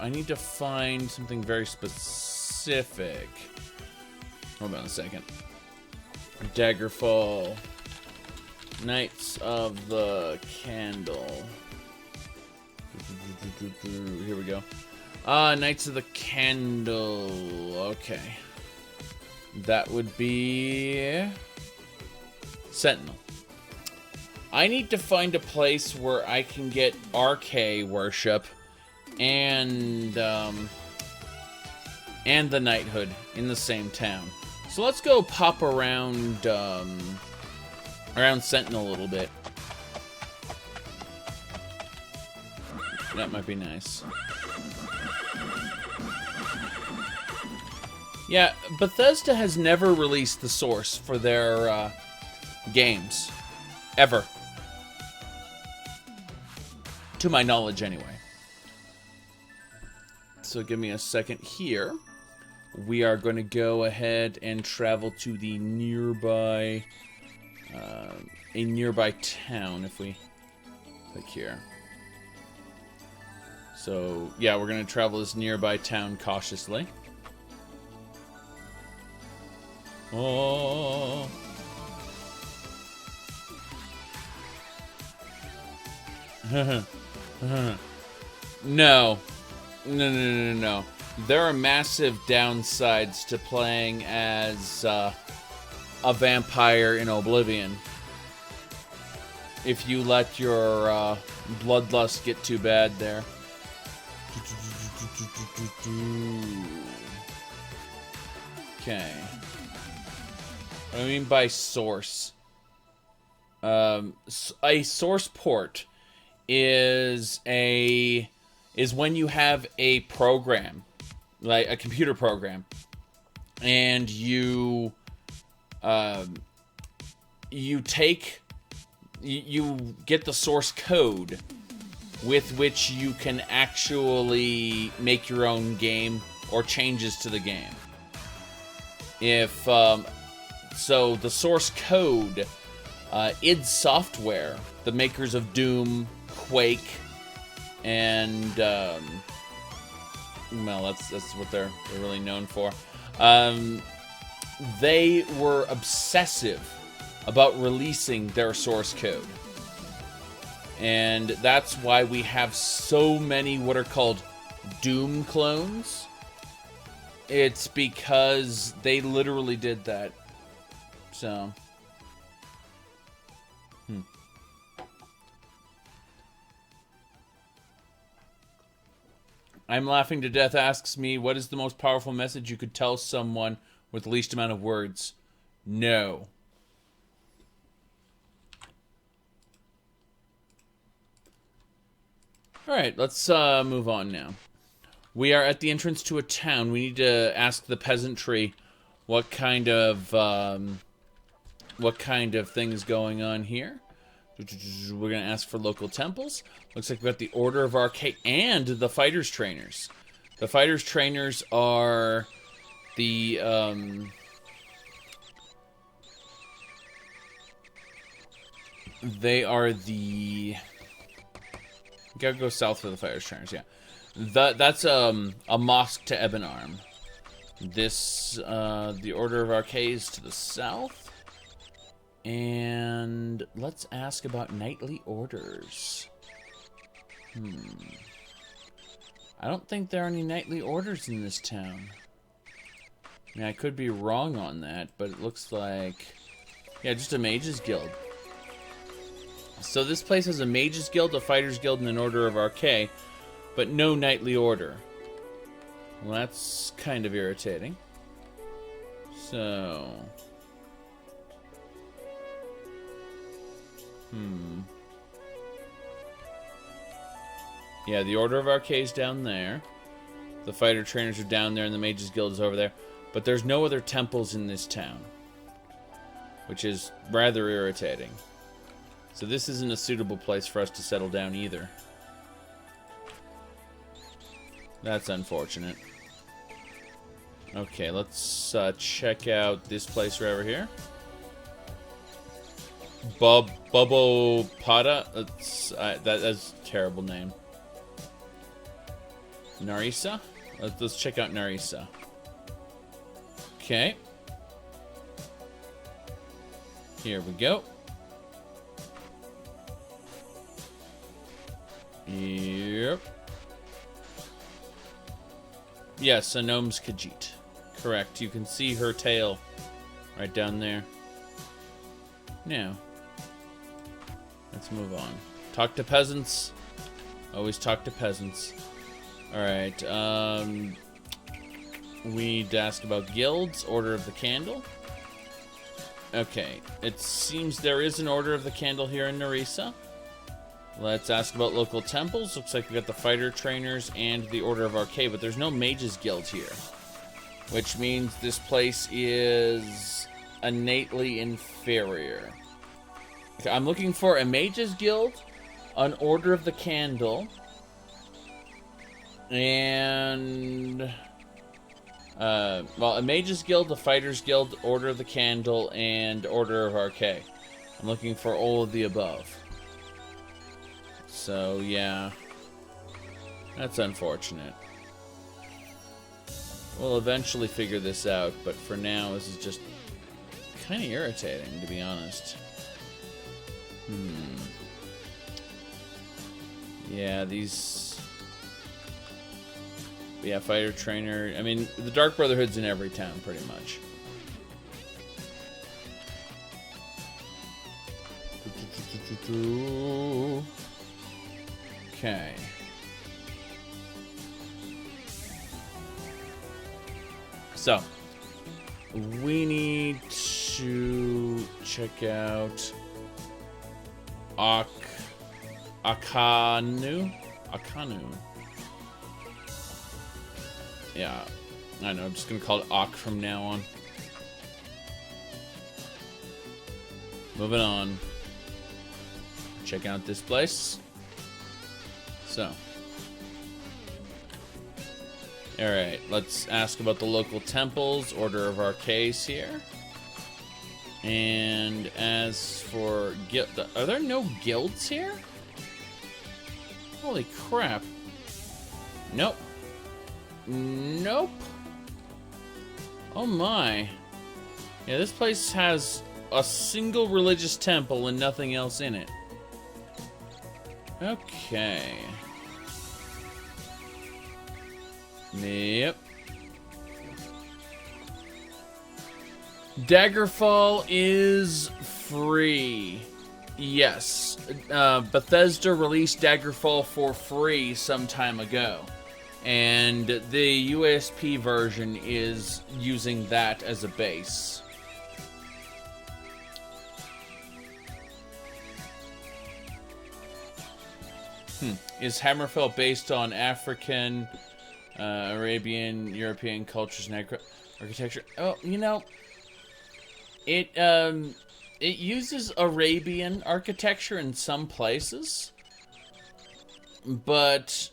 Speaker 1: I need to find something very specific. Hold on a second. Daggerfall. Knights of the Candle. Here we go. Knights of the Candle. Okay. That would be... Sentinel. I need to find a place where I can get RK worship and the knighthood in the same town. So let's go pop around around Sentinel a little bit. That might be nice. Yeah, Bethesda has never released the source for their games. Ever. To my knowledge, anyway. So give me a second here. We are going to go ahead and travel to the nearby... a nearby town, if we click here. So, yeah, we're going to travel this nearby town cautiously. Oh... No. No. There are massive downsides to playing as a vampire in Oblivion. If you let your bloodlust get too bad there. Okay. What do I mean by source? A source port is when you have a program, like a computer program, and you get the source code with which you can actually make your own game or changes to the game. So the source code, id Software, the makers of Doom, Quake, and well, that's what they're really known for. They were obsessive about releasing their source code, and that's why we have so many what are called Doom clones. It's because they literally did that. So. I'm Laughing to Death asks me, what is the most powerful message you could tell someone with the least amount of words? No. Alright, let's move on now. We are at the entrance to a town. We need to ask the peasantry what kind of things going on here. We're gonna ask for local temples. Looks like we got the Order of Arcade and the Fighters Trainers. The Fighters Trainers are the they are the. Gotta go south for the Fighters Trainers. Yeah, that's a mosque to Ebon Arm. This the Order of Arcade to the south. And let's ask about nightly orders. I don't think there are any nightly orders in this town. I mean, I could be wrong on that, but it looks like... Yeah, just a Mages Guild. So this place has a Mages Guild, a Fighters Guild, and an Order of Arcade, but no nightly order. Well, that's kind of irritating. So... Yeah, the Order of Arcade's down there. The Fighter Trainers are down there, and the Mages Guild is over there. But there's no other temples in this town, which is rather irritating. So this isn't a suitable place for us to settle down either. That's unfortunate. Okay, let's check out this place right over here. Bubbo Pada. That's a terrible name. Narisa? Let's check out Narisa. Okay. Here we go. Yep. Yes, a gnome's Khajiit. Correct. You can see her tail right down there. Now, let's move on. Talk to peasants. Always talk to peasants. Alright, we need to ask about guilds. Order of the Candle. Okay, it seems there is an Order of the Candle here in Narisa. Let's ask about local temples. Looks like we got the Fighter Trainers and the Order of Arcade, but there's no Mages Guild here. Which means this place is innately inferior. Okay, I'm looking for a Mages Guild, an Order of the Candle, and well, a Mages Guild, a Fighters Guild, Order of the Candle, and Order of Arcade. I'm looking for all of the above. So yeah, that's unfortunate. We'll eventually figure this out, but for now, this is just kind of irritating, to be honest. Yeah, these... Yeah, Fighter Trainer... I mean, the Dark Brotherhood's in every town, pretty much. Okay. So, we need to check out Akanu. Yeah, I know, I'm just gonna call it Ak from now on. Moving on. Check out this place. So. Alright, let's ask about the local temples. Order of Arcades here. And as for guild, are there no guilds here? Holy crap. Nope. Nope. Oh my. Yeah, this place has a single religious temple and nothing else in it. Okay. Yep. Daggerfall is free. Yes. Bethesda released Daggerfall for free some time ago. And the USP version is using that as a base. Is Hammerfell based on African Arabian, European cultures and architecture. Oh, you know, it uses Arabian architecture in some places, but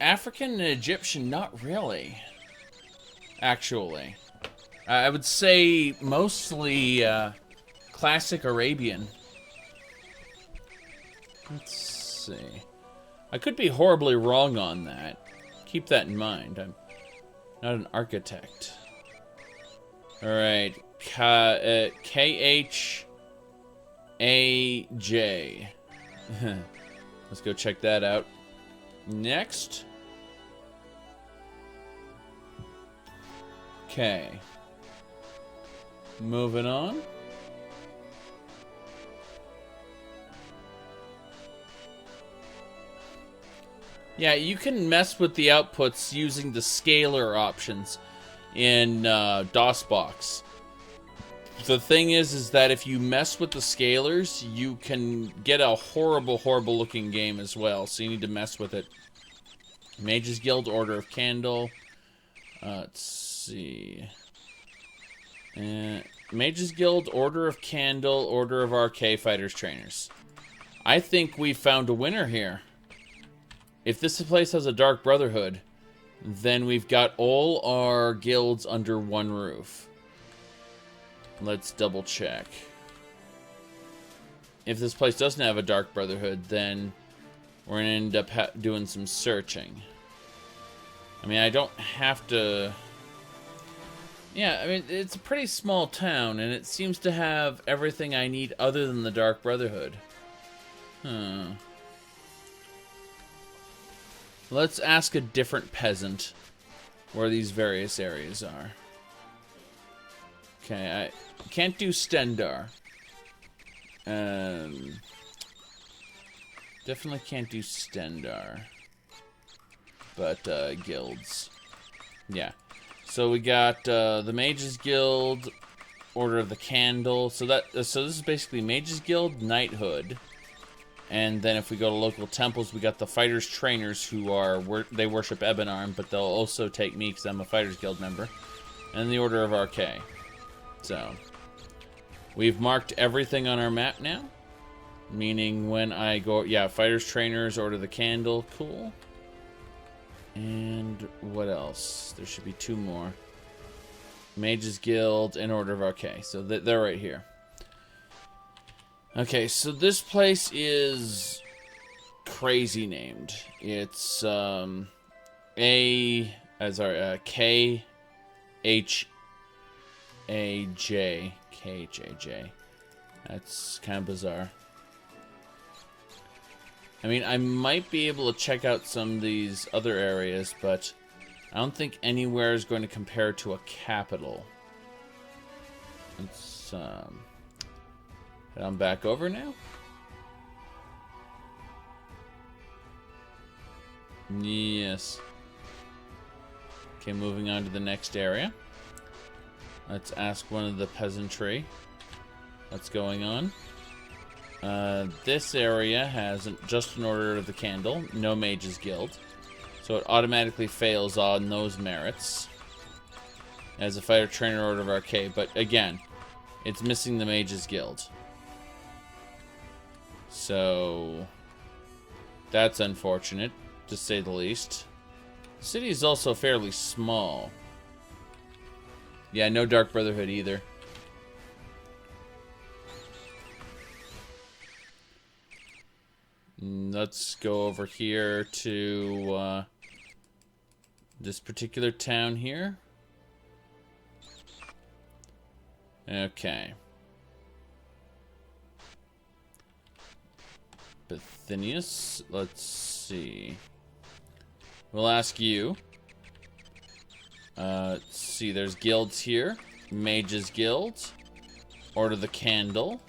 Speaker 1: African and Egyptian, not really. Actually, I would say mostly classic Arabian. Let's see. I could be horribly wrong on that. Keep that in mind. I'm not an architect. Alright. K-H-A-J. Let's go check that out. Next. Okay. Moving on. Yeah, you can mess with the outputs using the scaler options in DOSBox. The thing is that if you mess with the scalers, you can get a horrible, horrible looking game as well. So you need to mess with it. Mages Guild, Order of Candle. Let's see. Mages Guild, Order of Candle, Order of RK, Fighters Trainers. I think we found a winner here. If this place has a Dark Brotherhood, then we've got all our guilds under one roof. Let's double check. If this place doesn't have a Dark Brotherhood, then we're going to end up doing some searching. I mean, I don't have to... Yeah, I mean, it's a pretty small town, and it seems to have everything I need other than the Dark Brotherhood. Let's ask a different peasant where these various areas are. Okay, I can't do Stendar. Definitely can't do Stendar. But, guilds. Yeah. So we got, the Mages Guild, Order of the Candle. So this is basically Mages Guild, Knighthood. And then if we go to local temples, we got the Fighters Trainers who are, they worship Ebenarm, but they'll also take me because I'm a Fighters Guild member. And the Order of RK. So, we've marked everything on our map now. Meaning when I go, yeah, Fighters Trainers, Order of the Candle, cool. And what else? There should be two more. Mages Guild and Order of RK. So they're right here. Okay, so this place is crazy named. It's K-H-A-J. K-H-A-J. That's kind of bizarre. I mean, I might be able to check out some of these other areas, but I don't think anywhere is going to compare to a capital. Let's head on back over now. Yes. Okay, moving on to the next area. Let's ask one of the peasantry what's going on. This area has just an Order of the Candle, no Mages Guild. So it automatically fails on those merits. As a Fighter Trainer, Order of RK, but again, it's missing the Mages Guild. So that's unfortunate, to say the least. The city is also fairly small. Yeah, no Dark Brotherhood either. Let's go over here to this particular town here. Okay. Bethinius, let's see. We'll ask you. Let's see, there's guilds here. Mages Guild. Order of the Candle.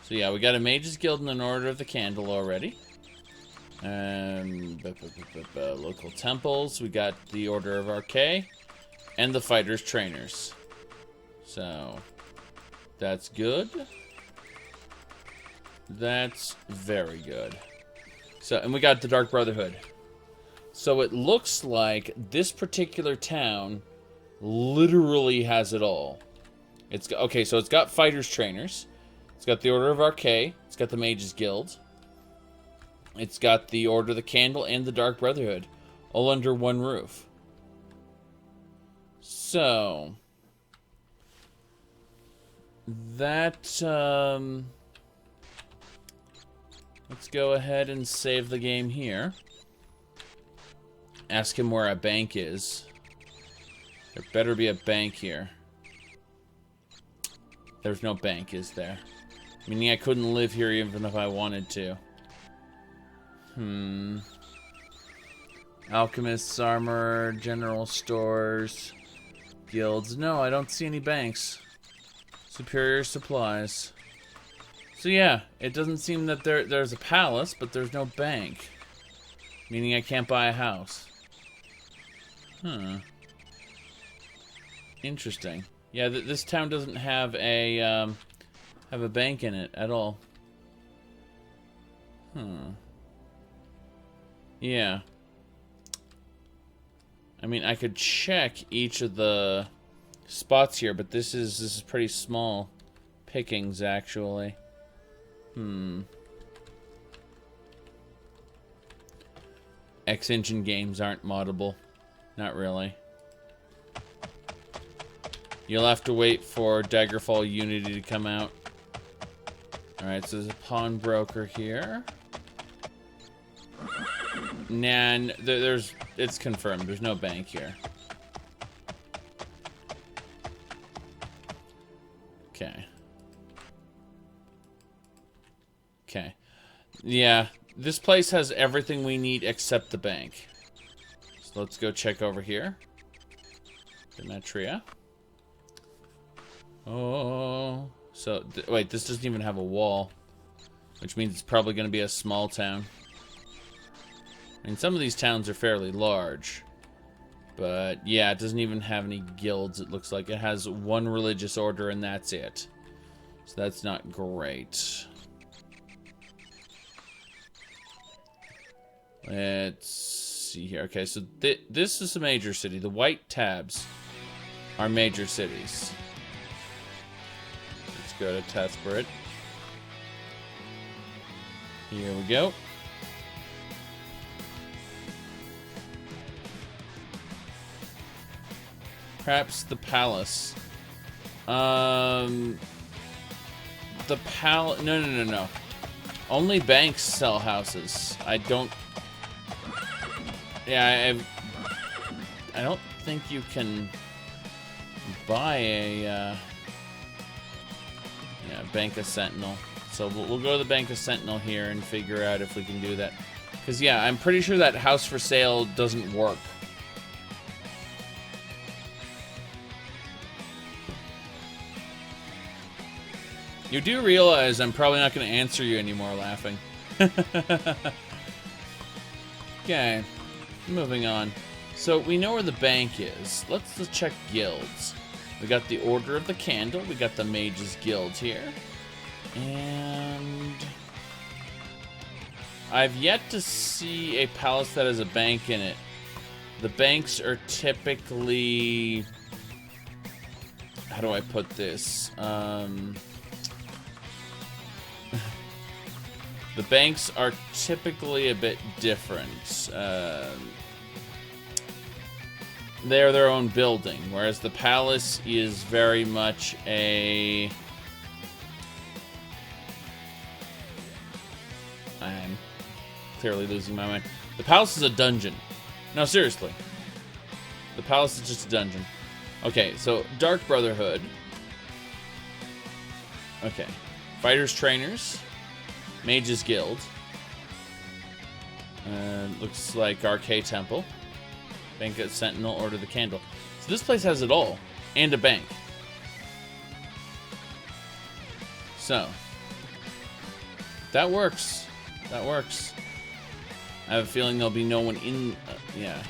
Speaker 1: So yeah, we got a Mages Guild and an Order of the Candle already. Local temples. We got the Order of RK. And the Fighters Trainers. So, that's good. That's very good. So, and we got the Dark Brotherhood. So it looks like this particular town literally has it all. Okay, so it's got fighters trainers. It's got the Order of Arcay. It's got the Mages Guild. It's got the Order of the Candle and the Dark Brotherhood, all under one roof. So that let's go ahead and save the game here. Ask him where a bank is. There better be a bank here. There's no bank, is there? Meaning I couldn't live here even if I wanted to. Alchemists, armor, general stores, guilds. No, I don't see any banks. Superior supplies. So yeah, it doesn't seem that there's a palace, but there's no bank. Meaning I can't buy a house. Interesting. Yeah, this town doesn't have a bank in it at all. Yeah. I mean, I could check each of the spots here, but this is pretty small pickings, actually. X-Engine games aren't moddable. Not really. You'll have to wait for Daggerfall Unity to come out. Alright, so there's a pawnbroker here. Nah, it's confirmed. There's no bank here. Okay. Okay. Yeah, this place has everything we need except the bank. So let's go check over here. Demetria. Oh. So, wait, this doesn't even have a wall. Which means it's probably going to be a small town. I mean, some of these towns are fairly large. But, yeah, it doesn't even have any guilds, it looks like. It has one religious order, and that's it. So that's not great. Let's see here. Okay, so this is a major city. The white tabs are major cities. Let's go to Tesperet. Here we go. Perhaps the palace. The palace. No. Only banks sell houses. I don't. Yeah, I don't think you can buy a Bank of Sentinel. So we'll go to the Bank of Sentinel here and figure out if we can do that. Because, yeah, I'm pretty sure that house for sale doesn't work. You do realize I'm probably not going to answer you anymore laughing. Okay, moving on. So we know where the bank is. Let's check guilds. We got the Order of the Candle. We got the Mages Guild here. And I've yet to see a palace that has a bank in it. The banks are typically... How do I put this? The banks are typically a bit different. They're their own building, whereas the palace is very much a... I'm clearly losing my mind. The palace is a dungeon. No, seriously. The palace is just a dungeon. Okay, so Dark Brotherhood. Okay. Fighters, Trainers. Mages Guild. Looks like Arcay Temple. Bank of Sentinel, Order of the Candle. So this place has it all. And a bank. So. That works. That works. I have a feeling there'll be no one in... yeah.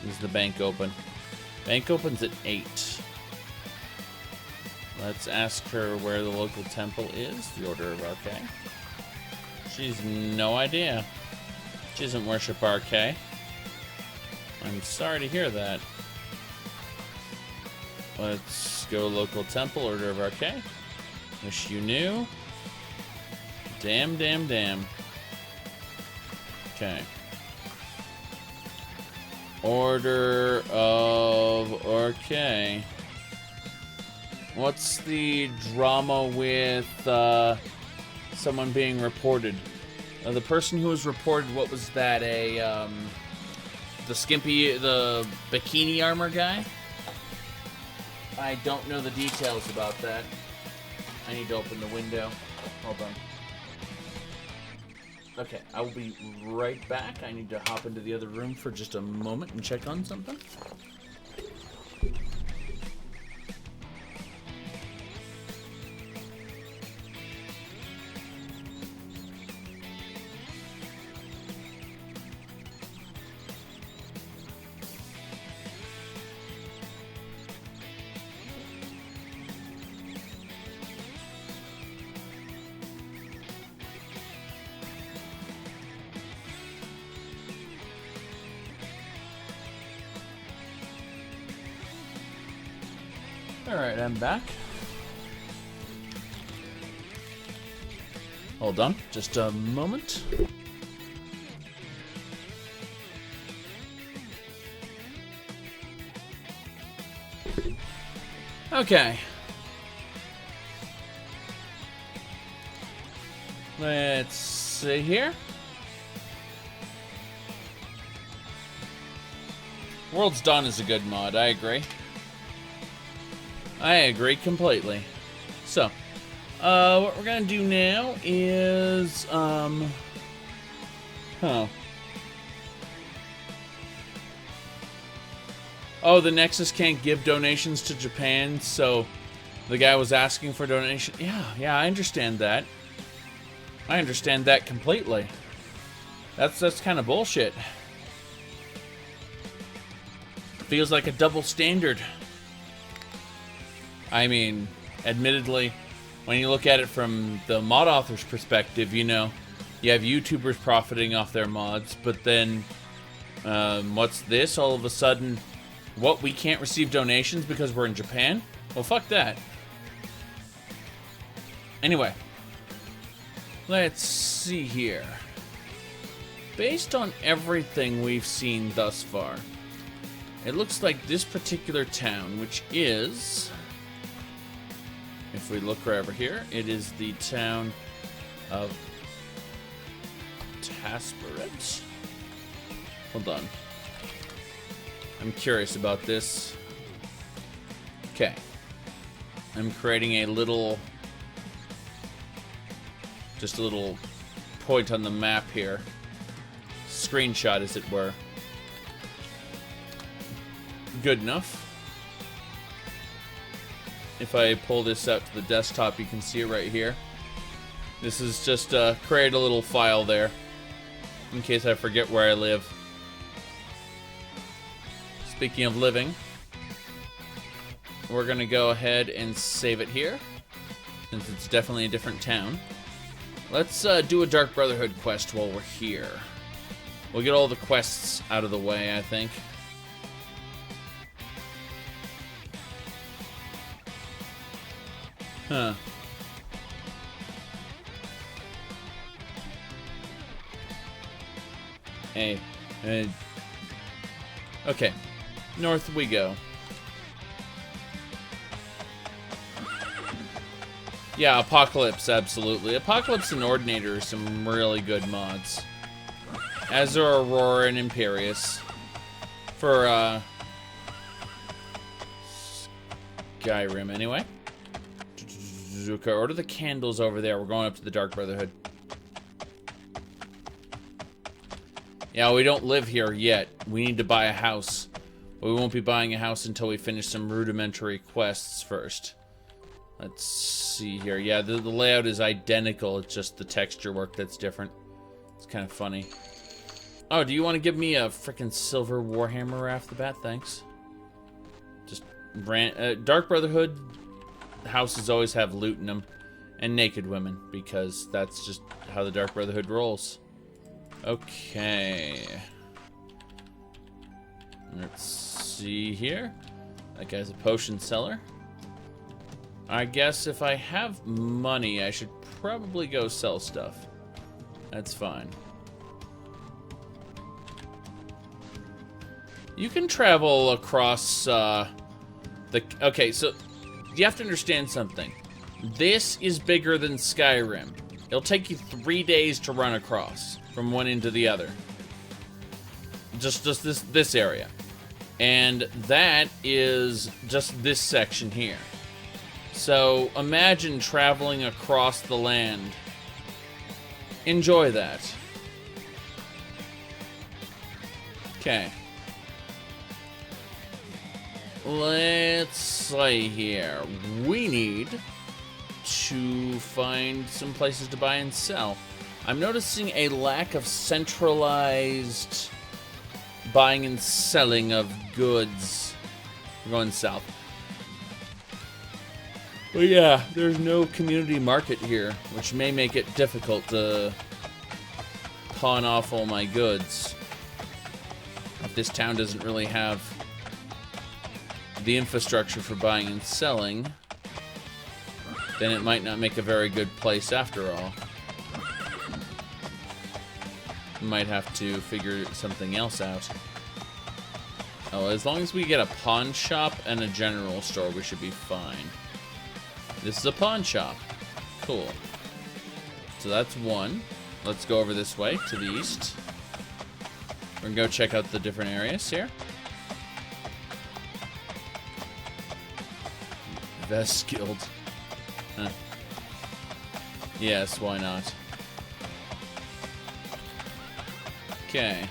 Speaker 1: Is the bank open? Bank opens at 8. Let's ask her where the local temple is. The Order of Arcay. She's no idea. She doesn't worship RK. I'm sorry to hear that. Let's go local temple, Order of RK. Wish you knew. Damn, damn, damn. Okay. Order of RK. What's the drama with someone being reported? The person who was reported, what was that? The bikini armor guy? I don't know the details about that. I need to open the window. Hold on. Okay, I will be right back. I need to hop into the other room for just a moment and check on something. Alright, I'm back. Hold on, just a moment. Okay. Let's see here. World's Dawn is a good mod, I agree. I agree completely. So, what we're gonna do now is, Oh, the Nexus can't give donations to Japan, so the guy was asking for donation. Yeah, I understand that. I understand that completely. That's kind of bullshit. Feels like a double standard. I mean, admittedly, when you look at it from the mod author's perspective, you know, you have YouTubers profiting off their mods, but then, what's this? All of a sudden, what, we can't receive donations because we're in Japan? Well, fuck that. Anyway, let's see here. Based on everything we've seen thus far, it looks like this particular town, which is... If we look right over here, it is the town of Tasperet. Hold on. I'm curious about this. Okay. I'm creating a little... just a little point on the map here. Screenshot, as it were. Good enough. If I pull this out to the desktop, you can see it right here. This is just create a little file there, in case I forget where I live. Speaking of living, we're gonna go ahead and save it here, since it's definitely a different town. Let's do a Dark Brotherhood quest while we're here. We'll get all the quests out of the way, I think. Huh. Hey. Okay. North we go. Yeah, Apocalypse, absolutely. Apocalypse and Ordinator are some really good mods. As are Aurora and Imperious. For, Skyrim, anyway. Order the candles over there. We're going up to the Dark Brotherhood. Yeah, we don't live here yet. We need to buy a house. We won't be buying a house until we finish some rudimentary quests first. Let's see here. Yeah, the layout is identical. It's just the texture work that's different. It's kind of funny. Oh, do you want to give me a frickin' silver Warhammer right off the bat? Thanks. Just Dark Brotherhood houses always have loot in them, And naked women, because that's just how the Dark Brotherhood rolls. Okay. Let's see here. That guy's a potion seller. I guess if I have money, I should probably go sell stuff. That's fine. You can travel across, okay, so you have to understand something. This is bigger than Skyrim. It'll take you 3 days to run across from one end to the other. Just this area. And that is just this section here. So imagine traveling across the land. Enjoy that. Okay. Let's see here. We need to find some places to buy and sell. I'm noticing a lack of centralized buying and selling of goods. We're going south. But yeah, there's no community market here, which may make it difficult to pawn off all my goods. If this town doesn't really have the infrastructure for buying and selling, then it might not make a very good place after all. Might have to figure something else out. Oh, as long as we get a pawn shop and a general store, we should be fine. This is a pawn shop. Cool. So that's one. Let's go over this way to the east. We're gonna go check out the different areas here. Vest Guild. Huh. Yes, why not? Okay.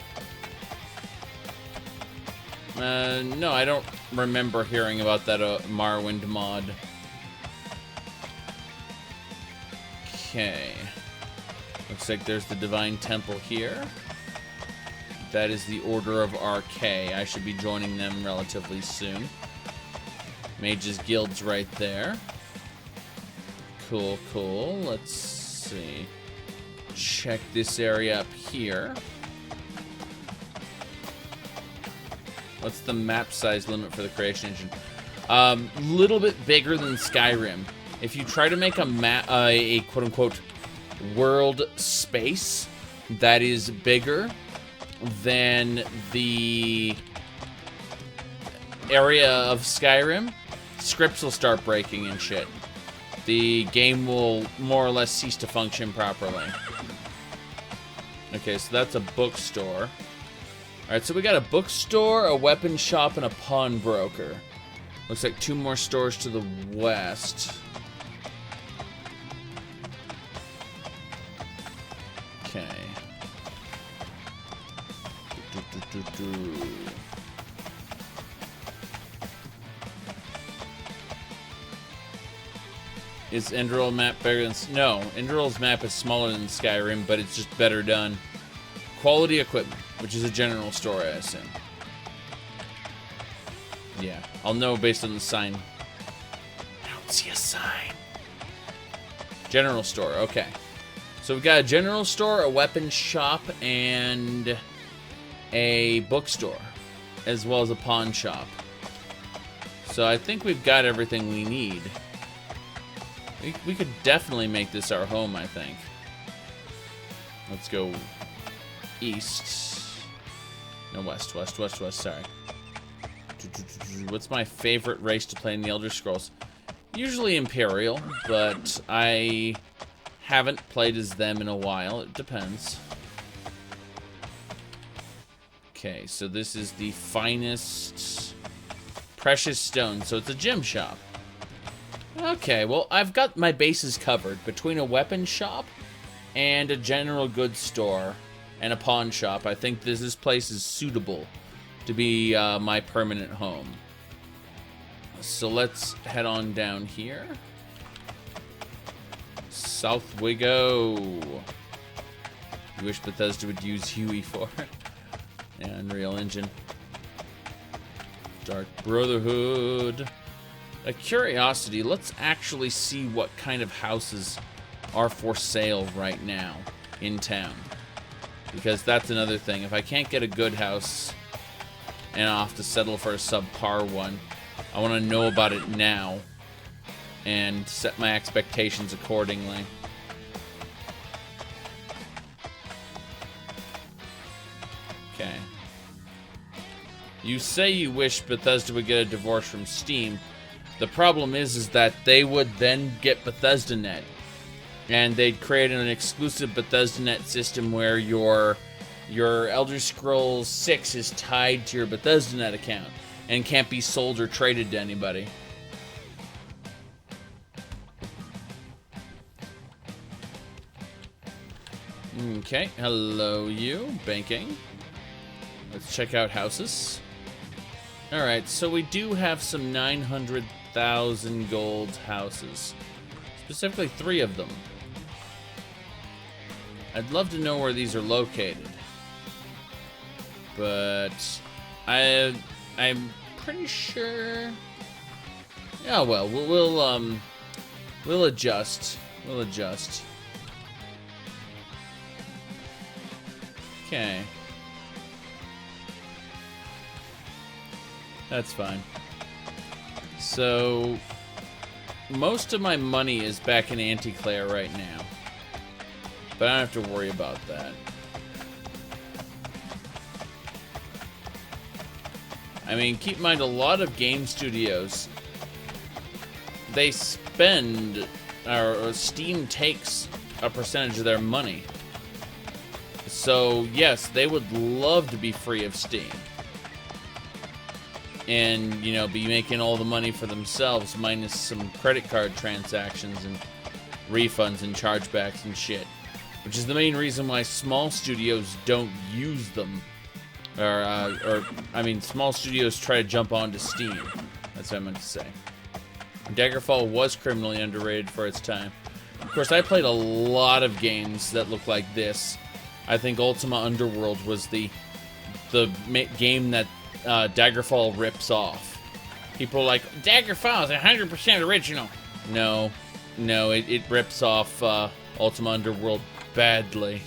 Speaker 1: No, I don't remember hearing about that Morrowind mod. Okay. Looks like there's the Divine Temple here. That is the Order of RK. I should be joining them relatively soon. Mage's Guild's right there. Cool, cool. Let's see. Check this area up here. What's the map size limit for the creation engine? Little bit bigger than Skyrim. If you try to make a map, a quote-unquote world space that is bigger than the area of Skyrim, scripts will start breaking and shit. The game will more or less cease to function properly. Okay, so that's a bookstore. Alright, so we got a bookstore, a weapon shop, and a pawnbroker. Looks like 2 more stores to the west. Okay. Is Enderal map bigger than... No, Enderal's map is smaller than Skyrim, but it's just better done. Quality equipment, which is a general store, I assume. Yeah, I'll know based on the sign. I don't see a sign. General store, okay. So we've got a general store, a weapon shop, and a bookstore, as well as a pawn shop. So I think we've got everything we need. We could definitely make this our home, I think. Let's go east. No, west, sorry. What's my favorite race to play in the Elder Scrolls? Usually Imperial, but I haven't played as them in a while. It depends. Okay, so this is the finest precious stone. So it's a gem shop. Okay, well, I've got my bases covered between a weapon shop and a general goods store and a pawn shop. I think this place is suitable to be my permanent home. So let's head on down here. South we go. You wish Bethesda would use Huey for it. Yeah, Unreal Engine. Dark Brotherhood. A curiosity, let's actually see what kind of houses are for sale right now in town. Because that's another thing. If I can't get a good house and I'll have to settle for a subpar one, I want to know about it now and set my expectations accordingly. Okay. You say you wish Bethesda would get a divorce from Steam. The problem is that they would then get BethesdaNet. And they'd create an exclusive BethesdaNet system where your Elder Scrolls 6 is tied to your BethesdaNet account and can't be sold or traded to anybody. Okay, hello you, banking. Let's check out houses. Alright, so we do have some 900,000 gold houses. Specifically 3 of them. I'd love to know where these are located. But I'm pretty sure. Yeah, well, we'll adjust. We'll adjust. Okay. That's fine. So most of my money is back in Anticlair right now. But I don't have to worry about that. I mean, keep in mind, a lot of game studios, they spend, or Steam takes a percentage of their money. So, yes, they would love to be free of Steam. And, you know, be making all the money for themselves, minus some credit card transactions and refunds and chargebacks and shit. Which is the main reason why small studios don't use them. Or I mean, small studios try to jump onto Steam. That's what I meant to say. Daggerfall was criminally underrated for its time. Of course, I played a lot of games that look like this. I think Ultima Underworld was the game that Daggerfall rips off. People are like, Daggerfall is 100% original. No, it rips off Ultima Underworld badly.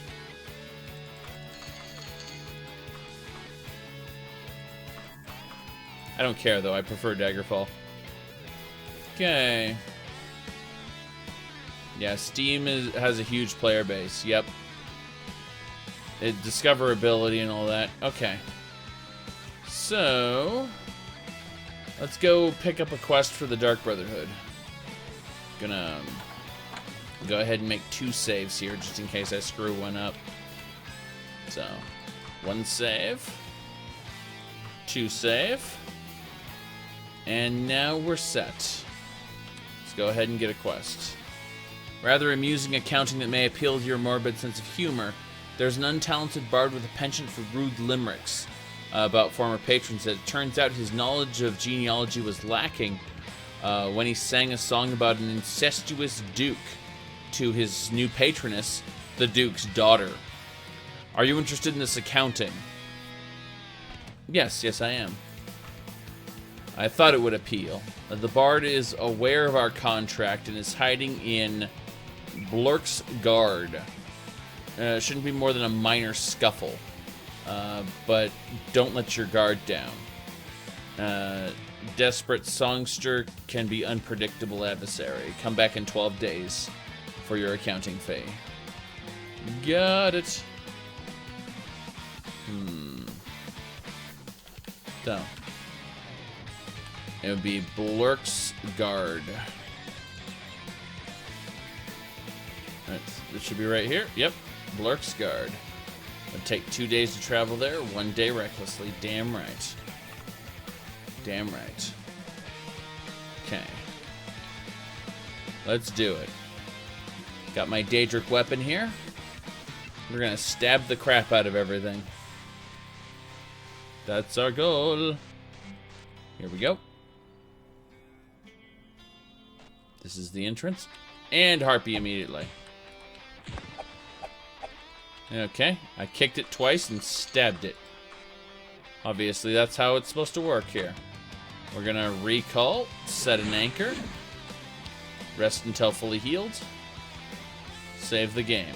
Speaker 1: I don't care, though. I prefer Daggerfall. Okay. Yeah, Steam has a huge player base. Yep. Discoverability and all that. Okay. So, let's go pick up a quest for the Dark Brotherhood. Gonna go ahead and make 2 saves here, just in case I screw one up. So, 1 save. 2 save. And now we're set. Let's go ahead and get a quest. Rather amusing accounting that may appeal to your morbid sense of humor, there's an untalented bard with a penchant for rude limericks about former patrons. It turns out his knowledge of genealogy was lacking when he sang a song about an incestuous duke to his new patroness, the duke's daughter. Are you interested in this accounting? Yes, I am. I thought it would appeal. The bard is aware of our contract and is hiding in Blurk's guard. Shouldn't be more than a minor scuffle. But don't let your guard down. Desperate songster can be unpredictable adversary. Come back in 12 days for your accounting fee. Got it. So, it would be Blurk's guard. This should be right here. Yep, Blurk's guard. Would take 2 days to travel there, 1 day recklessly. Damn right. Damn right. Okay. Let's do it. Got my Daedric weapon here. We're gonna stab the crap out of everything. That's our goal. Here we go. This is the entrance. And Harpy immediately. Okay, I kicked it twice and stabbed it. Obviously, that's how it's supposed to work here. We're gonna recall, set an anchor, rest until fully healed, save the game.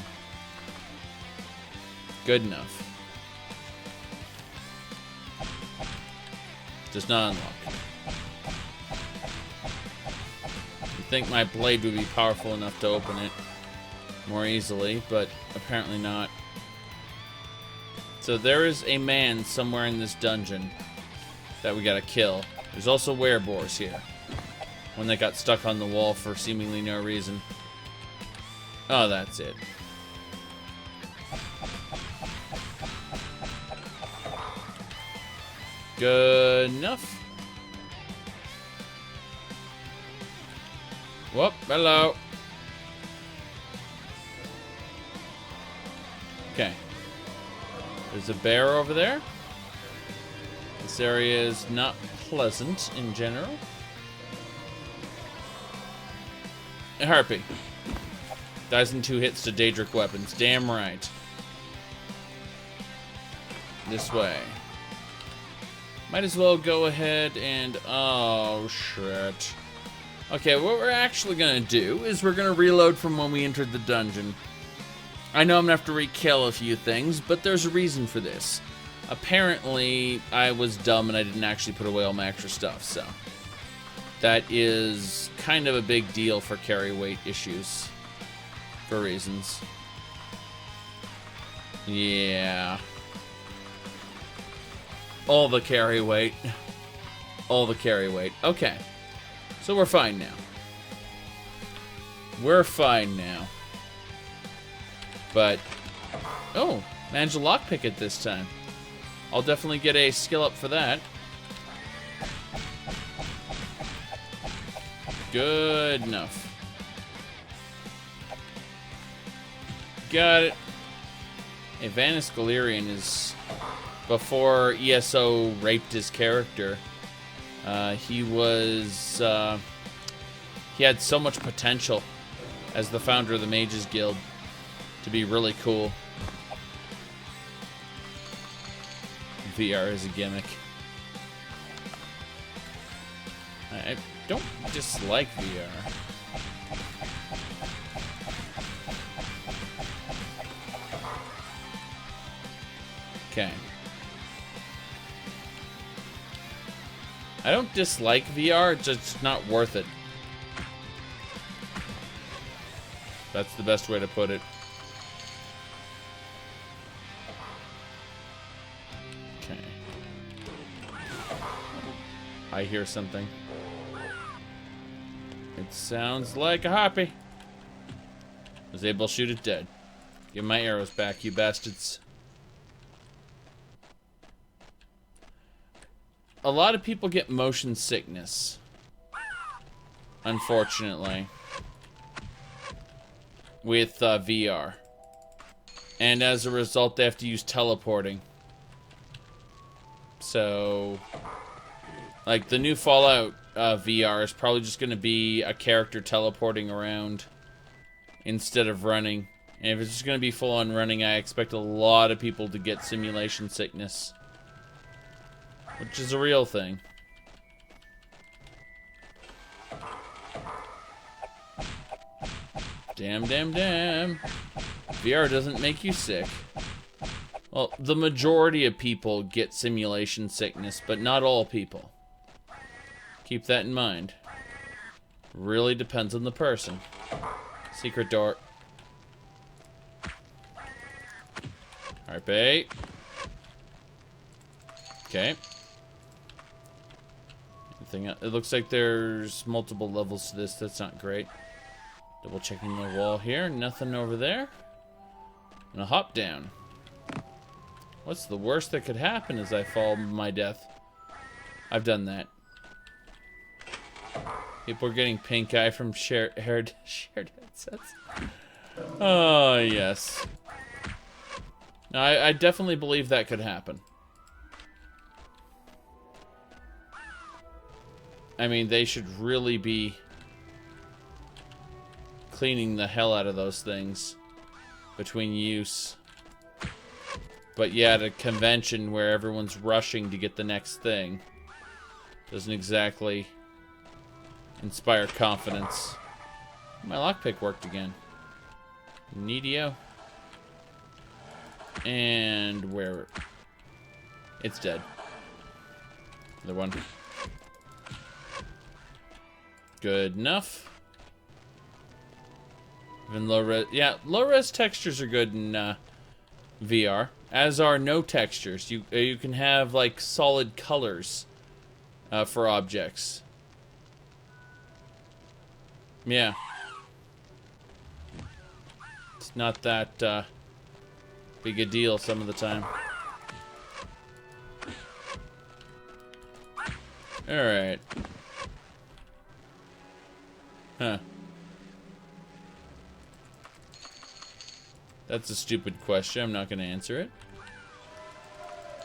Speaker 1: Good enough. Does not unlock. You'd think my blade would be powerful enough to open it more easily, but apparently not. So there is a man somewhere in this dungeon that we gotta kill. There's also wereboars here. One that got stuck on the wall for seemingly no reason. Oh, that's it. Good enough. Whoop, hello. Okay. There's a bear over there. This area is not pleasant in general. A harpy. Dies in 2 hits to Daedric weapons. Damn right. This way. Might as well go ahead and... oh, shit. Okay, what we're actually going to do is we're going to reload from when we entered the dungeon. I know I'm going to have to re-kill a few things, but there's a reason for this. Apparently, I was dumb and I didn't actually put away all my extra stuff, so... that is kind of a big deal for carry weight issues. For reasons. Yeah. All the carry weight. All the carry weight. Okay. So we're fine now. We're fine now. But... oh, managed to lockpick it this time. I'll definitely get a skill up for that. Good enough. Got it. Hey, Vanis Galerian is... before ESO raped his character, he was... he had so much potential as the founder of the Mages Guild to be really cool. VR is a gimmick. I don't dislike VR. Okay. I don't dislike VR, it's just not worth it. That's the best way to put it. Okay. I hear something. It sounds like a harpy. Was able to shoot it dead. Give my arrows back, you bastards. A lot of people get motion sickness, unfortunately, with VR. And as a result, they have to use teleporting. So, like, the new Fallout VR is probably just going to be a character teleporting around instead of running. And if it's just going to be full-on running, I expect a lot of people to get simulation sickness. Which is a real thing. Damn, damn, damn. VR doesn't make you sick. Well, the majority of people get simulation sickness, but not all people. Keep that in mind. Really depends on the person. Secret door. Harpy. Okay. It looks like there's multiple levels to this. That's not great. Double checking the wall here. Nothing over there. And a hop down. What's the worst that could happen as I fall to my death? I've done that. People are getting pink eye from shared headsets. Oh, yes. No, I definitely believe that could happen. I mean, they should really be cleaning the hell out of those things between use. But yeah, at a convention where everyone's rushing to get the next thing, Doesn't exactly inspire confidence. My lockpick worked again. Neato. And where? It's dead. Another one. Good enough. Even low res. Yeah, low res textures are good in VR. As are no textures. You can have like solid colors for objects. Yeah. It's not that big a deal some of the time. Alright. Huh. That's a stupid question. I'm not going to answer it.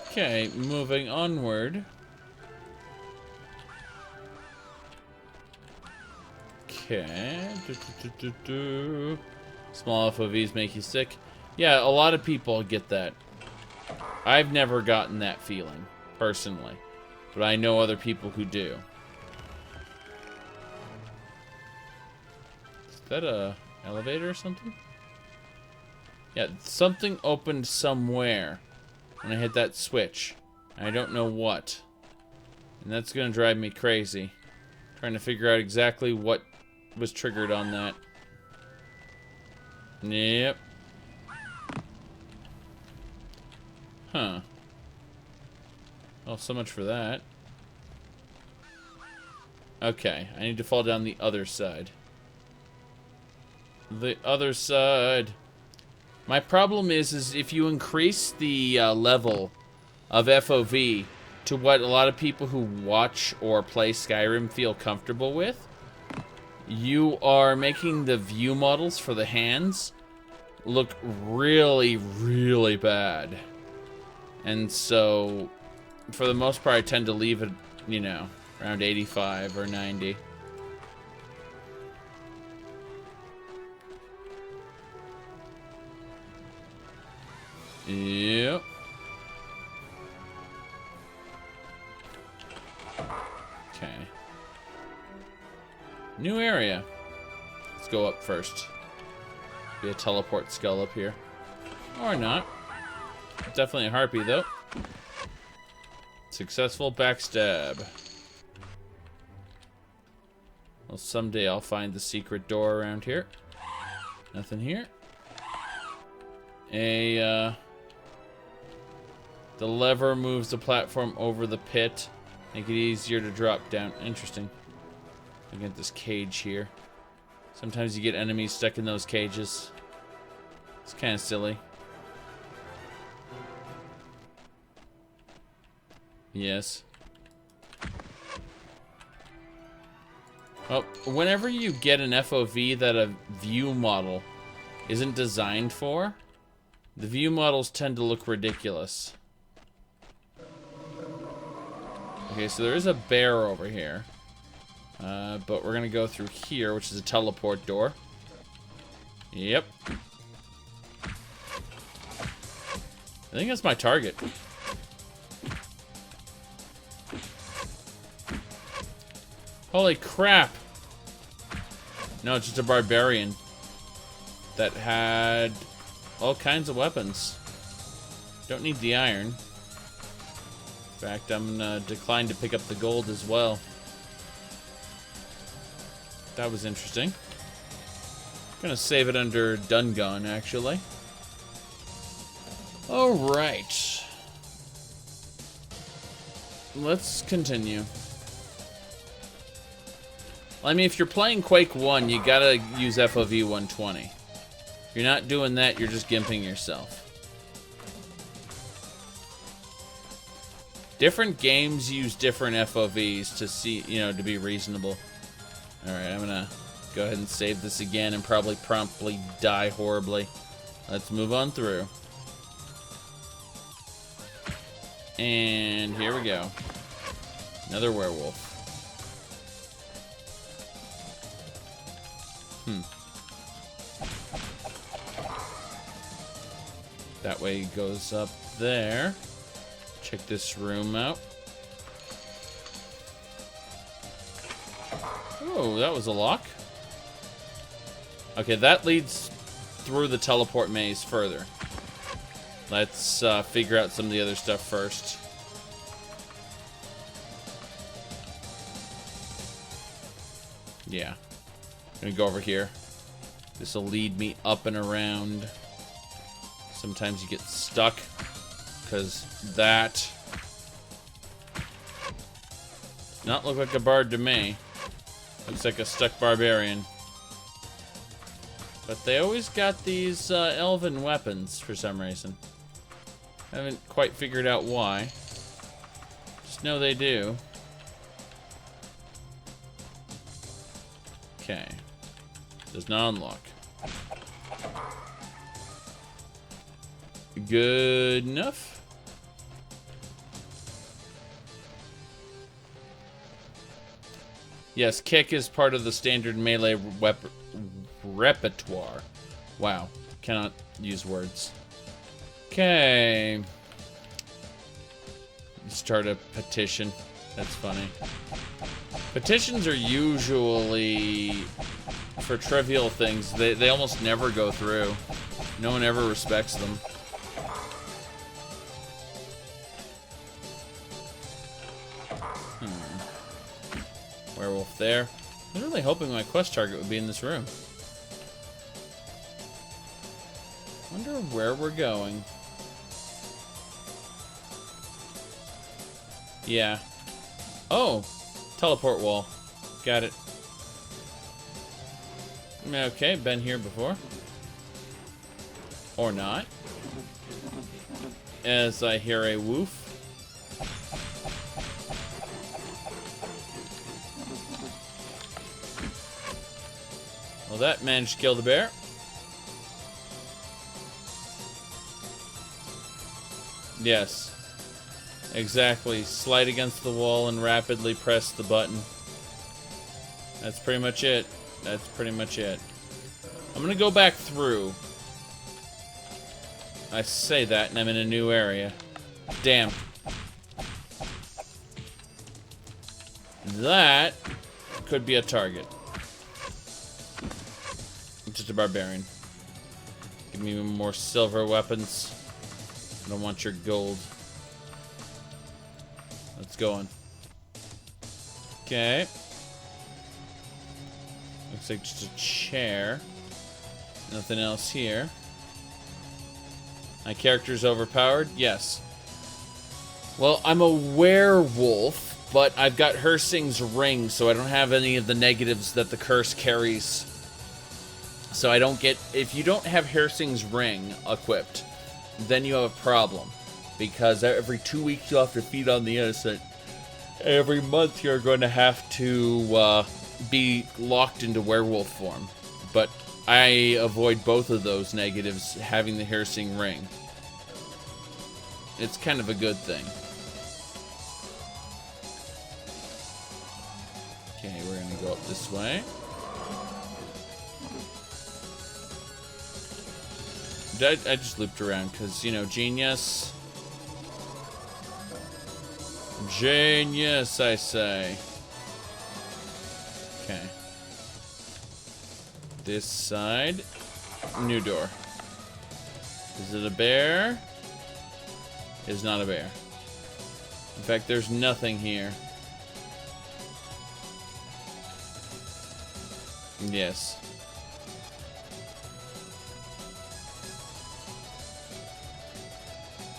Speaker 1: Okay, moving onward. Okay. Small FOVs make you sick. Yeah, a lot of people get that. I've never gotten that feeling, personally. But I know other people who do. Is that a elevator or something? Yeah, something opened somewhere when I hit that switch. I don't know what. And that's gonna drive me crazy. Trying to figure out exactly what was triggered on that. Yep. Huh. Well, so much for that. Okay, I need to fall down the other side. The other side. My problem is if you increase the level of FOV to what a lot of people who watch or play Skyrim feel comfortable with, you are making the view models for the hands look really, really bad. And so, for the most part, I tend to leave it, you know, around 85 or 90. Yep. Okay. New area. Let's go up first. Be a teleport skull up here. Or not. Definitely a harpy, though. Successful backstab. Well, someday I'll find the secret door around here. Nothing here. The lever moves the platform over the pit. Make it easier to drop down. Interesting. Looking at this cage here. Sometimes you get enemies stuck in those cages. It's kind of silly. Yes. Well, whenever you get an FOV that a view model isn't designed for, the view models tend to look ridiculous. Okay, so there is a bear over here. But we're gonna go through here, which is a teleport door. Yep. I think that's my target. Holy crap! No, it's just a barbarian that had all kinds of weapons. Don't need the iron. In fact, I'm gonna decline to pick up the gold as well. That was interesting. Gonna save it under Dungon, actually. Alright. Let's continue. I mean, if you're playing Quake 1, you gotta use FOV 120. If you're not doing that, you're just gimping yourself. Different games use different FOVs to see, you know, to be reasonable. Alright, I'm gonna go ahead and save this again and probably promptly die horribly. Let's move on through. And here we go. Another werewolf. That way it goes up there. Check this room out. Oh, that was a lock. Okay, that leads through the teleport maze further. Let's figure out some of the other stuff first. Yeah. I'm gonna go over here. This will lead me up and around. Sometimes you get stuck, because that does not look like a bard to me. Looks like a stuck barbarian. But they always got these elven weapons for some reason. I haven't quite figured out why. Just know they do. Okay. Does not unlock. Good enough. Yes, kick is part of the standard melee repertoire. Wow. Cannot use words. Okay. Start a petition. That's funny. Petitions are usually for trivial things. They almost never go through. No one ever respects them. Werewolf there. I was really hoping my quest target would be in this room. Wonder where we're going. Yeah. Oh! Teleport wall. Got it. Okay, been here before. Or not. As I hear a woof. Well, that managed to kill the bear. Yes. Exactly. Slide against the wall and rapidly press the button. That's pretty much it. That's pretty much it. I'm gonna go back through. I say that and I'm in a new area. Damn. That could be a target. Just a barbarian. Give me more silver weapons. I don't want your gold. Let's go on. Okay. Looks like just a chair. Nothing else here. My character's overpowered? Yes. Well, I'm a werewolf, but I've got Hersing's ring, so I don't have any of the negatives that the curse carries. So I don't get... If you don't have Hersing's ring equipped, then you have a problem. Because every 2 weeks you'll have to feed on the innocent. Every month you're going to have to be locked into werewolf form. But I avoid both of those negatives having the Hersing ring. It's kind of a good thing. Okay, we're going to go up this way. I just looped around because, you know, genius. Genius, I say. Okay. This side. New door. Is it a bear? It's not a bear. In fact, there's nothing here. Yes.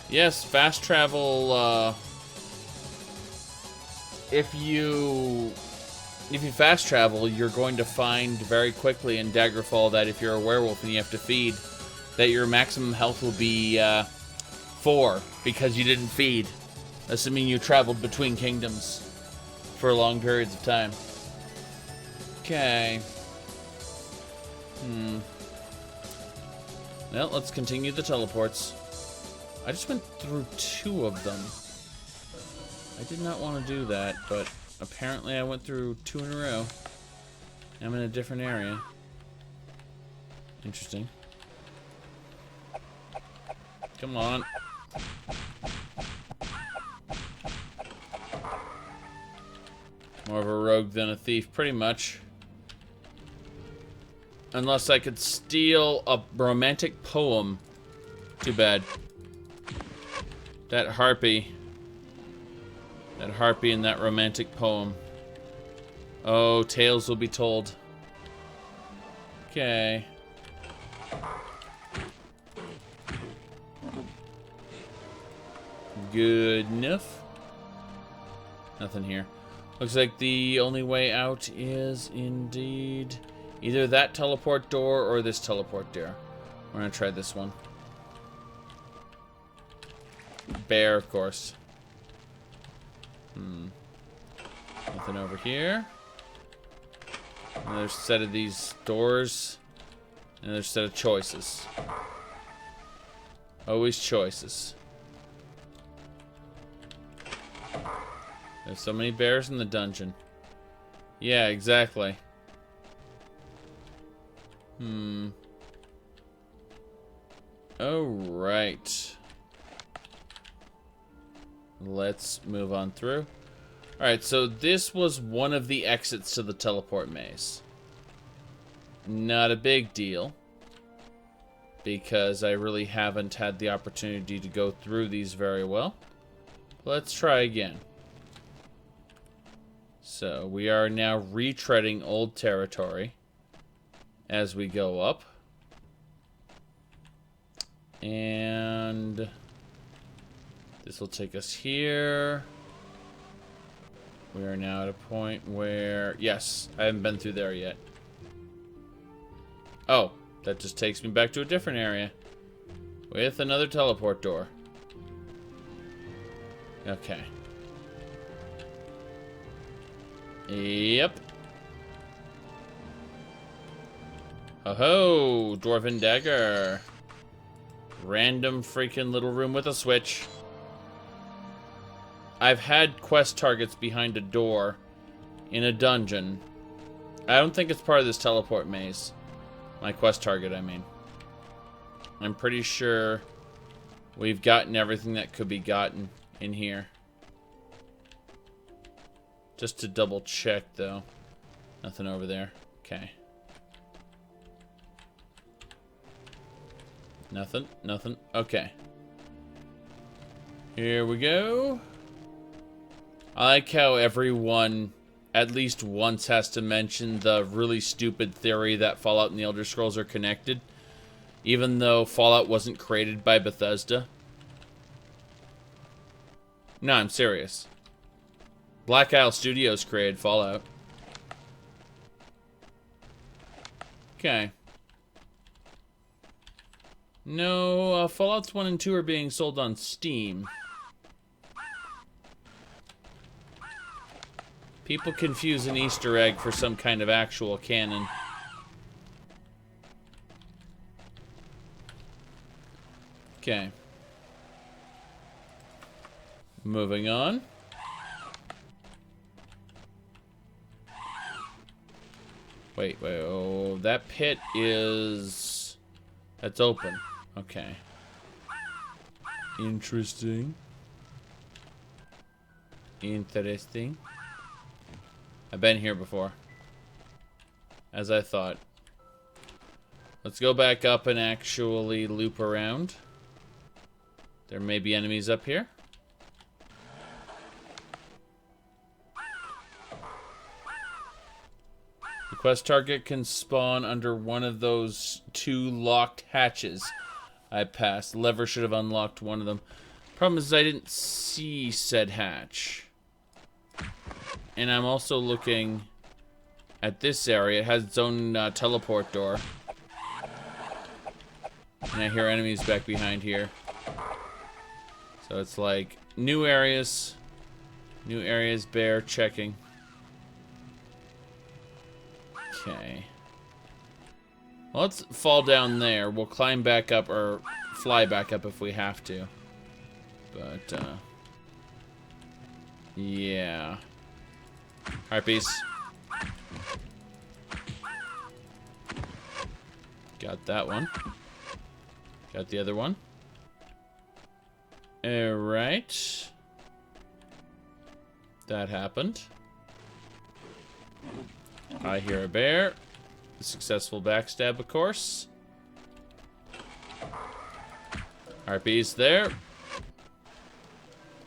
Speaker 1: Yes, fast travel, if you fast travel, you're going to find very quickly in Daggerfall that if you're a werewolf and you have to feed, that your maximum health will be 4 because you didn't feed, assuming you traveled between kingdoms for long periods of time. Okay. Well, let's continue the teleports. I just went through 2 of them. I did not want to do that, but apparently I went through 2 in a row. I'm in a different area. Interesting. Come on. Come More of a rogue than a thief, pretty much. Unless I could steal a romantic poem. Too bad. That harpy. That harpy and that romantic poem. Oh, tales will be told. Okay. Good enough. Nothing here. Looks like the only way out is indeed either that teleport door or this teleport door. We're gonna try this one. Bear, of course. Nothing over here. Another set of these doors. Another set of choices. Always choices. There's so many bears in the dungeon. Yeah, exactly. Alright. Let's move on through. Alright, so this was one of the exits to the teleport maze. Not a big deal, because I really haven't had the opportunity to go through these very well. Let's try again. So, we are now retreading old territory as we go up. And this will take us here. We are now at a point where... Yes, I haven't been through there yet. Oh, that just takes me back to a different area. With another teleport door. Okay. Yep. Oh-ho! Dwarven Dagger. Random freaking little room with a switch. I've had quest targets behind a door in a dungeon. I don't think it's part of this teleport maze. My quest target, I mean. I'm pretty sure we've gotten everything that could be gotten in here. Just to double check, though. Nothing over there. Okay. Nothing. Nothing. Okay. Here we go. I like how everyone at least once has to mention the really stupid theory that Fallout and the Elder Scrolls are connected, even though Fallout wasn't created by Bethesda. No, I'm serious. Black Isle Studios created Fallout. Okay. No, Fallouts 1 and 2 are being sold on Steam. People confuse an Easter egg for some kind of actual canon. Okay. Moving on. Wait, oh, that pit is... That's open. Okay. Interesting. Interesting. I've been here before. As I thought. Let's go back up and actually loop around. There may be enemies up here. The quest target can spawn under one of those 2 locked hatches I passed. The lever should have unlocked one of them. Problem is I didn't see said hatch. And I'm also looking at this area. It has its own teleport door. And I hear enemies back behind here. So it's like new areas. New areas, bear checking. Okay. Well, let's fall down there. We'll climb back up or fly back up if we have to. But, yeah. Harpies. Got that one. Got the other one. Alright. That happened. I hear a bear. A successful backstab, of course. Harpies there.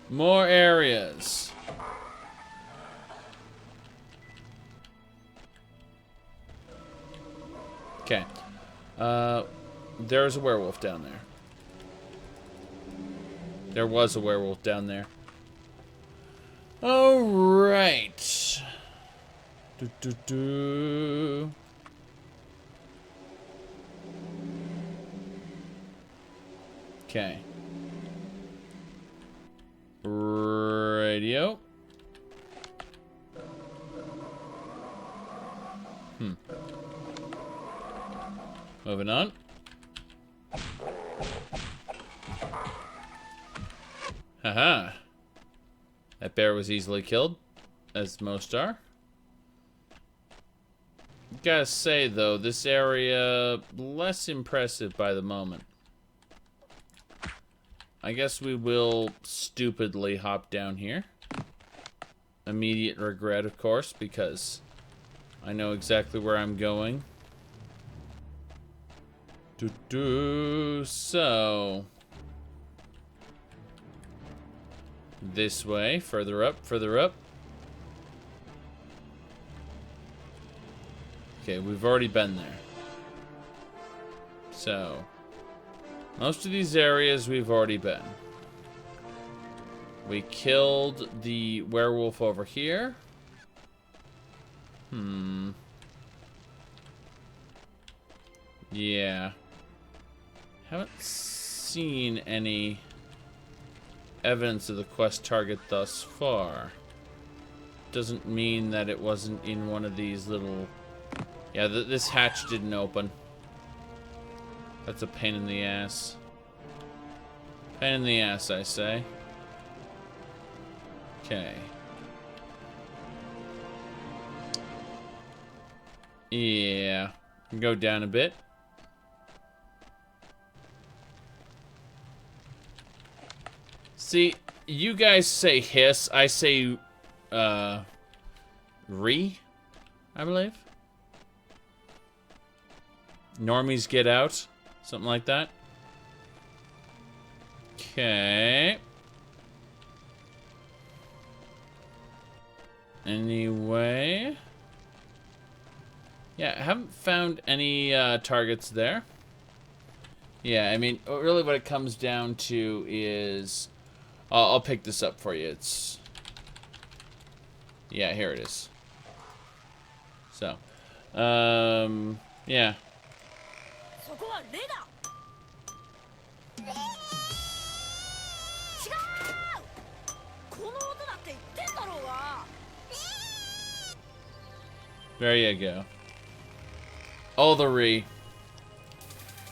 Speaker 1: More areas. Okay. There's a werewolf down there. There was a werewolf down there. Alright. Okay. Radio. Moving on. Haha. That bear was easily killed, as most are. Gotta say, though, this area less impressive by the moment. I guess we will stupidly hop down here. Immediate regret, of course, because I know exactly where I'm going. So this way, further up, further up. Okay, we've already been there. So most of these areas we've already been. We killed the werewolf over here. Yeah. Haven't seen any evidence of the quest target thus far. Doesn't mean that it wasn't in one of these little... Yeah, this hatch didn't open. That's a pain in the ass. Pain in the ass, I say. Okay. Yeah. Go down a bit. See, you guys say hiss, I say, re, I believe. Normies get out, something like that. Okay. Anyway. Yeah, I haven't found any targets there. Yeah, I mean, really what it comes down to is... I'll pick this up for you. It's... Yeah, here it is. So, yeah. There you go. All the re.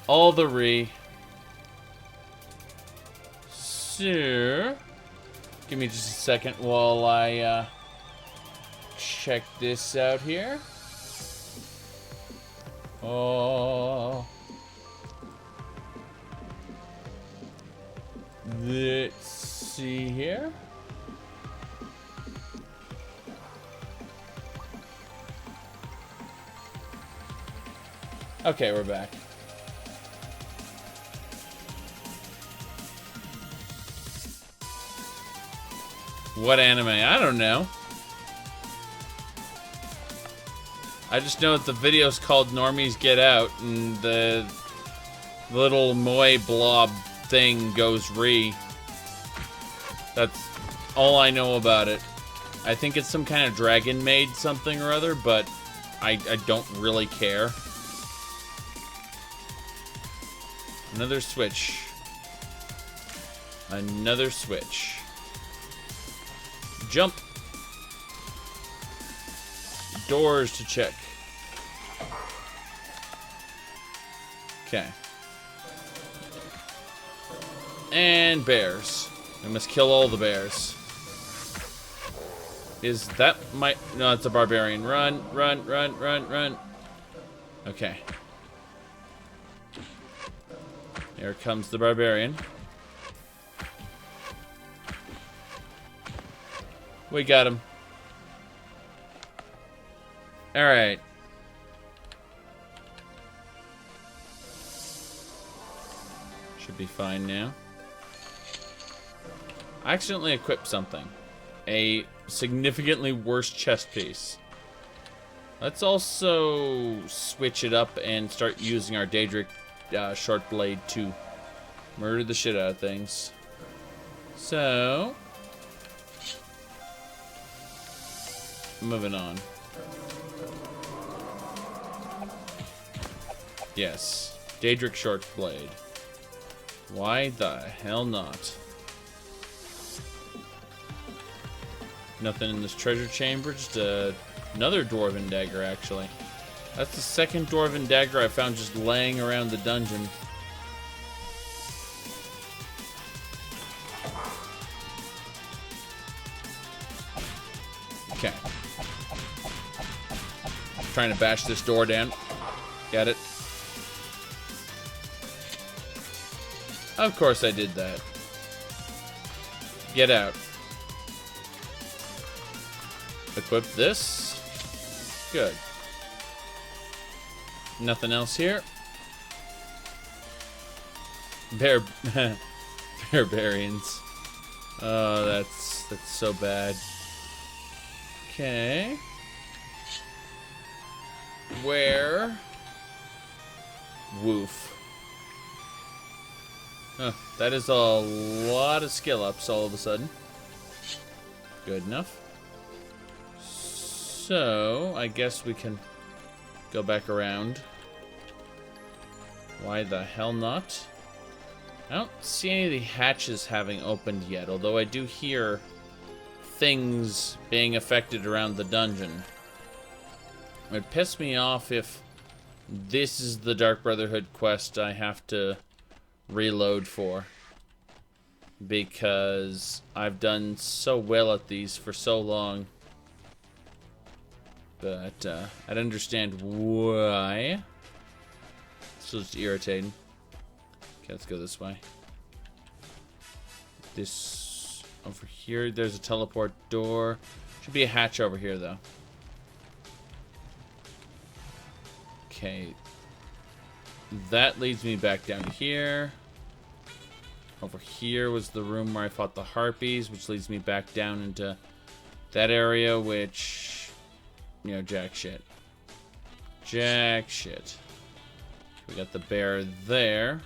Speaker 1: All the re. So, give me just a second while I check this out here. Oh. Let's see here. Okay, we're back. What anime? I don't know. I just know that the video's called Normies Get Out, and the little moe blob thing goes re. That's all I know about it. I think it's some kind of dragon made something or other, but I don't really care. Another switch. Another switch. Jump. Doors to check. Okay. And bears. We must kill all the bears. Is that my... No, it's a barbarian. Run, run, run, run, run. Okay. Here comes the barbarian. We got him. Alright. Should be fine now. I accidentally equipped something. A significantly worse chest piece. Let's also switch it up and start using our Daedric short blade to murder the shit out of things. So, moving on. Yes, Daedric short blade. Why the hell not? Nothing in this treasure chamber, just another dwarven dagger, actually. That's the second dwarven dagger I found just laying around the dungeon. Okay. Trying to bash this door down. Got it? Of course I did that. Get out. Equip this. Good. Nothing else here. Barbarians. Oh, that's so bad. Okay. Where? Woof. Huh, that is a lot of skill ups all of a sudden. Good enough. So, I guess we can go back around. Why the hell not? I don't see any of the hatches having opened yet, although I do hear things being affected around the dungeon. It would piss me off if this is the Dark Brotherhood quest I have to reload for. Because I've done so well at these for so long. But I'd understand why. It's just irritating. Okay, let's go this way. This over here, there's a teleport door. Should be a hatch over here, though. Okay. That leads me back down here. Over here was the room where I fought the harpies, which leads me back down into that area, which, you know, jack shit. Jack shit. We got the bear there.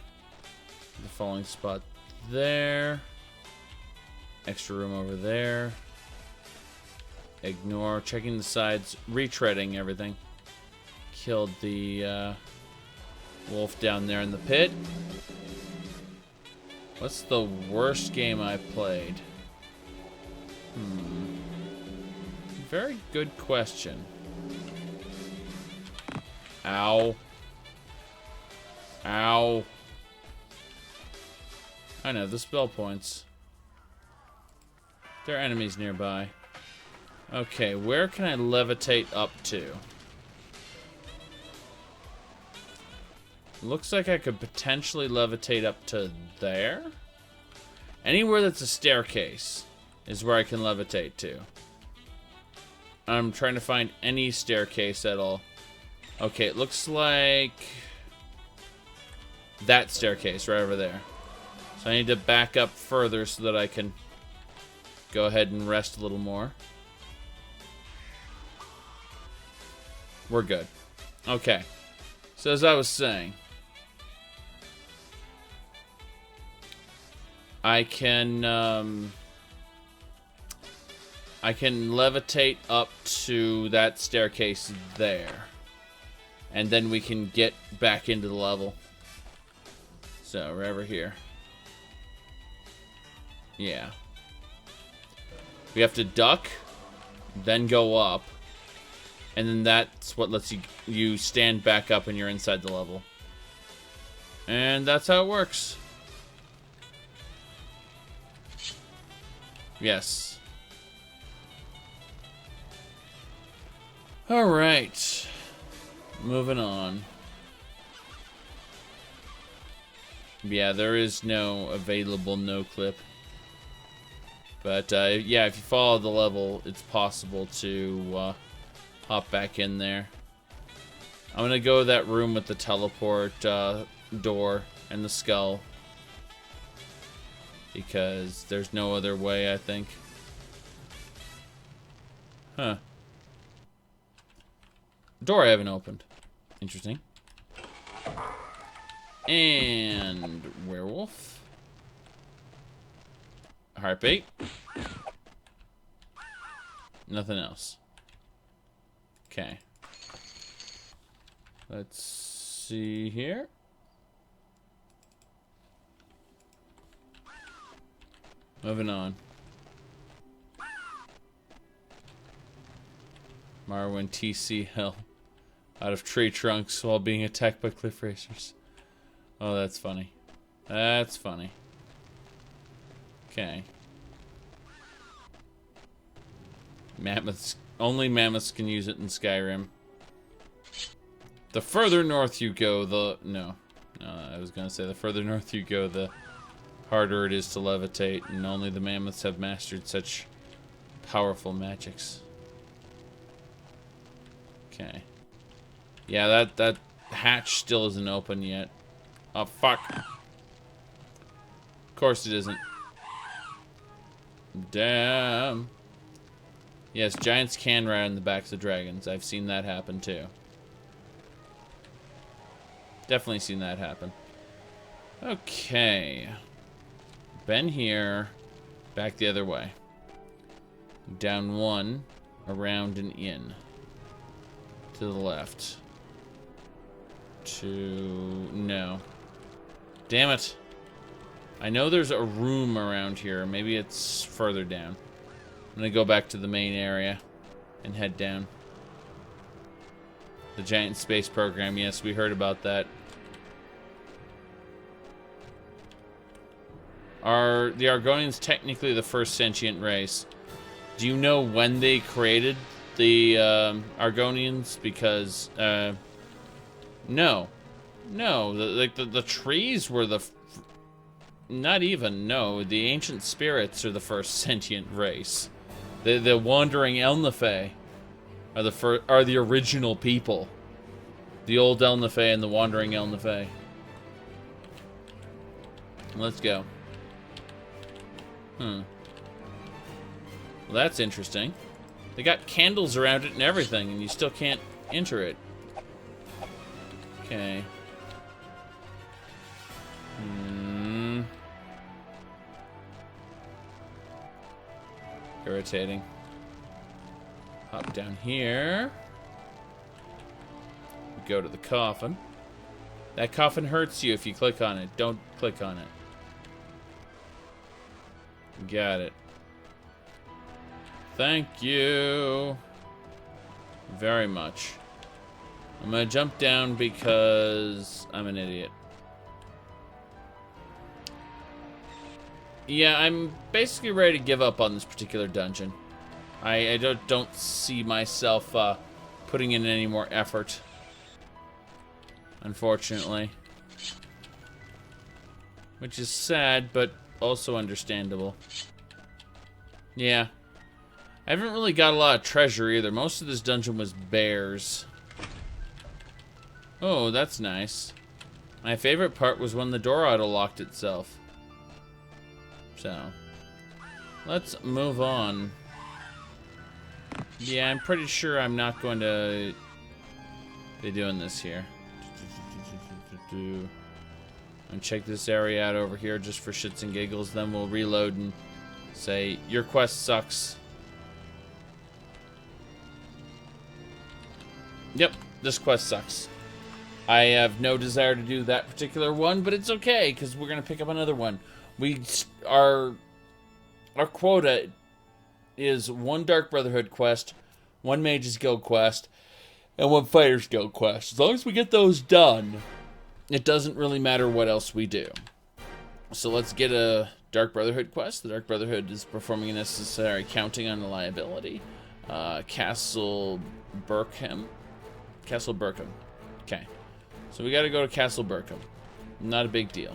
Speaker 1: The falling spot there. Extra room over there. Ignore. Checking the sides. Retreading everything. Killed the wolf down there in the pit. What's the worst game I played? Very good question. Ow. Ow. I know, the spell points. There are enemies nearby. Okay, where can I levitate up to? Looks like I could potentially levitate up to there. Anywhere that's a staircase is where I can levitate to. I'm trying to find any staircase at all. Okay, it looks like that staircase right over there. So I need to back up further so that I can go ahead and rest a little more. We're good. Okay. So as I was saying, I can levitate up to that staircase there. And then we can get back into the level. So, right over here. Yeah. We have to duck, then go up, and then that's what lets you stand back up and you're inside the level. And that's how it works. Yes. Alright. Moving on. Yeah, there is no available no-clip. But, yeah, if you follow the level, it's possible to hop back in there. I'm gonna go to that room with the teleport door and the skull. Because there's no other way, I think. Huh. Door I haven't opened. Interesting. And werewolf. Heartbeat. Nothing else. Okay. Let's see here. Moving on. Marwin TC Hill out of tree trunks while being attacked by cliff racers. Oh, that's funny. That's funny. Okay. Mammoths. Only mammoths can use it in Skyrim. The further north you go, the... No. I was gonna say the further north you go, the harder it is to levitate, and only the mammoths have mastered such powerful magics. Okay. Yeah, that hatch still isn't open yet. Oh, fuck. Of course it isn't. Damn. Yes, giants can ride on the backs of dragons. I've seen that happen too. Definitely seen that happen. Okay. Been here. Back the other way. Down one. Around and in. To the left. No. Damn it. I know there's a room around here. Maybe it's further down. I'm gonna go back to the main area and head down. The giant space program. Yes, we heard about that. Are the Argonians technically the first sentient race? Do you know when they created the Argonians? Because no, the trees were the not even. No, the ancient spirits are the first sentient race. The wandering Elnafey are the original people. The old Elnafey and the wandering Elnafey. Let's go. Well, that's interesting. They got candles around it and everything, and you still can't enter it. Okay. Irritating. Hop down here. Go to the coffin. That coffin hurts you if you click on it. Don't click on it. Got it. Thank you very much. I'm gonna jump down because I'm an idiot. Yeah, I'm basically ready to give up on this particular dungeon. I don't see myself putting in any more effort. Unfortunately. Which is sad, but also understandable. Yeah. I haven't really got a lot of treasure either. Most of this dungeon was bears. Oh, that's nice. My favorite part was when the door auto-locked itself. So, let's move on. Yeah, I'm pretty sure I'm not going to be doing this here. And check this area out over here just for shits and giggles. Then we'll reload and say, your quest sucks. Yep, this quest sucks. I have no desire to do that particular one, but it's okay, because we're going to pick up another one. Our quota is 1 Dark Brotherhood quest, 1 Mage's Guild quest, and 1 Fighter's Guild quest. As long as we get those done, it doesn't really matter what else we do. So let's get a Dark Brotherhood quest. The Dark Brotherhood is performing a necessary counting on the liability. Castle Burkham. Okay. So we gotta go to Castle Burkham. Not a big deal.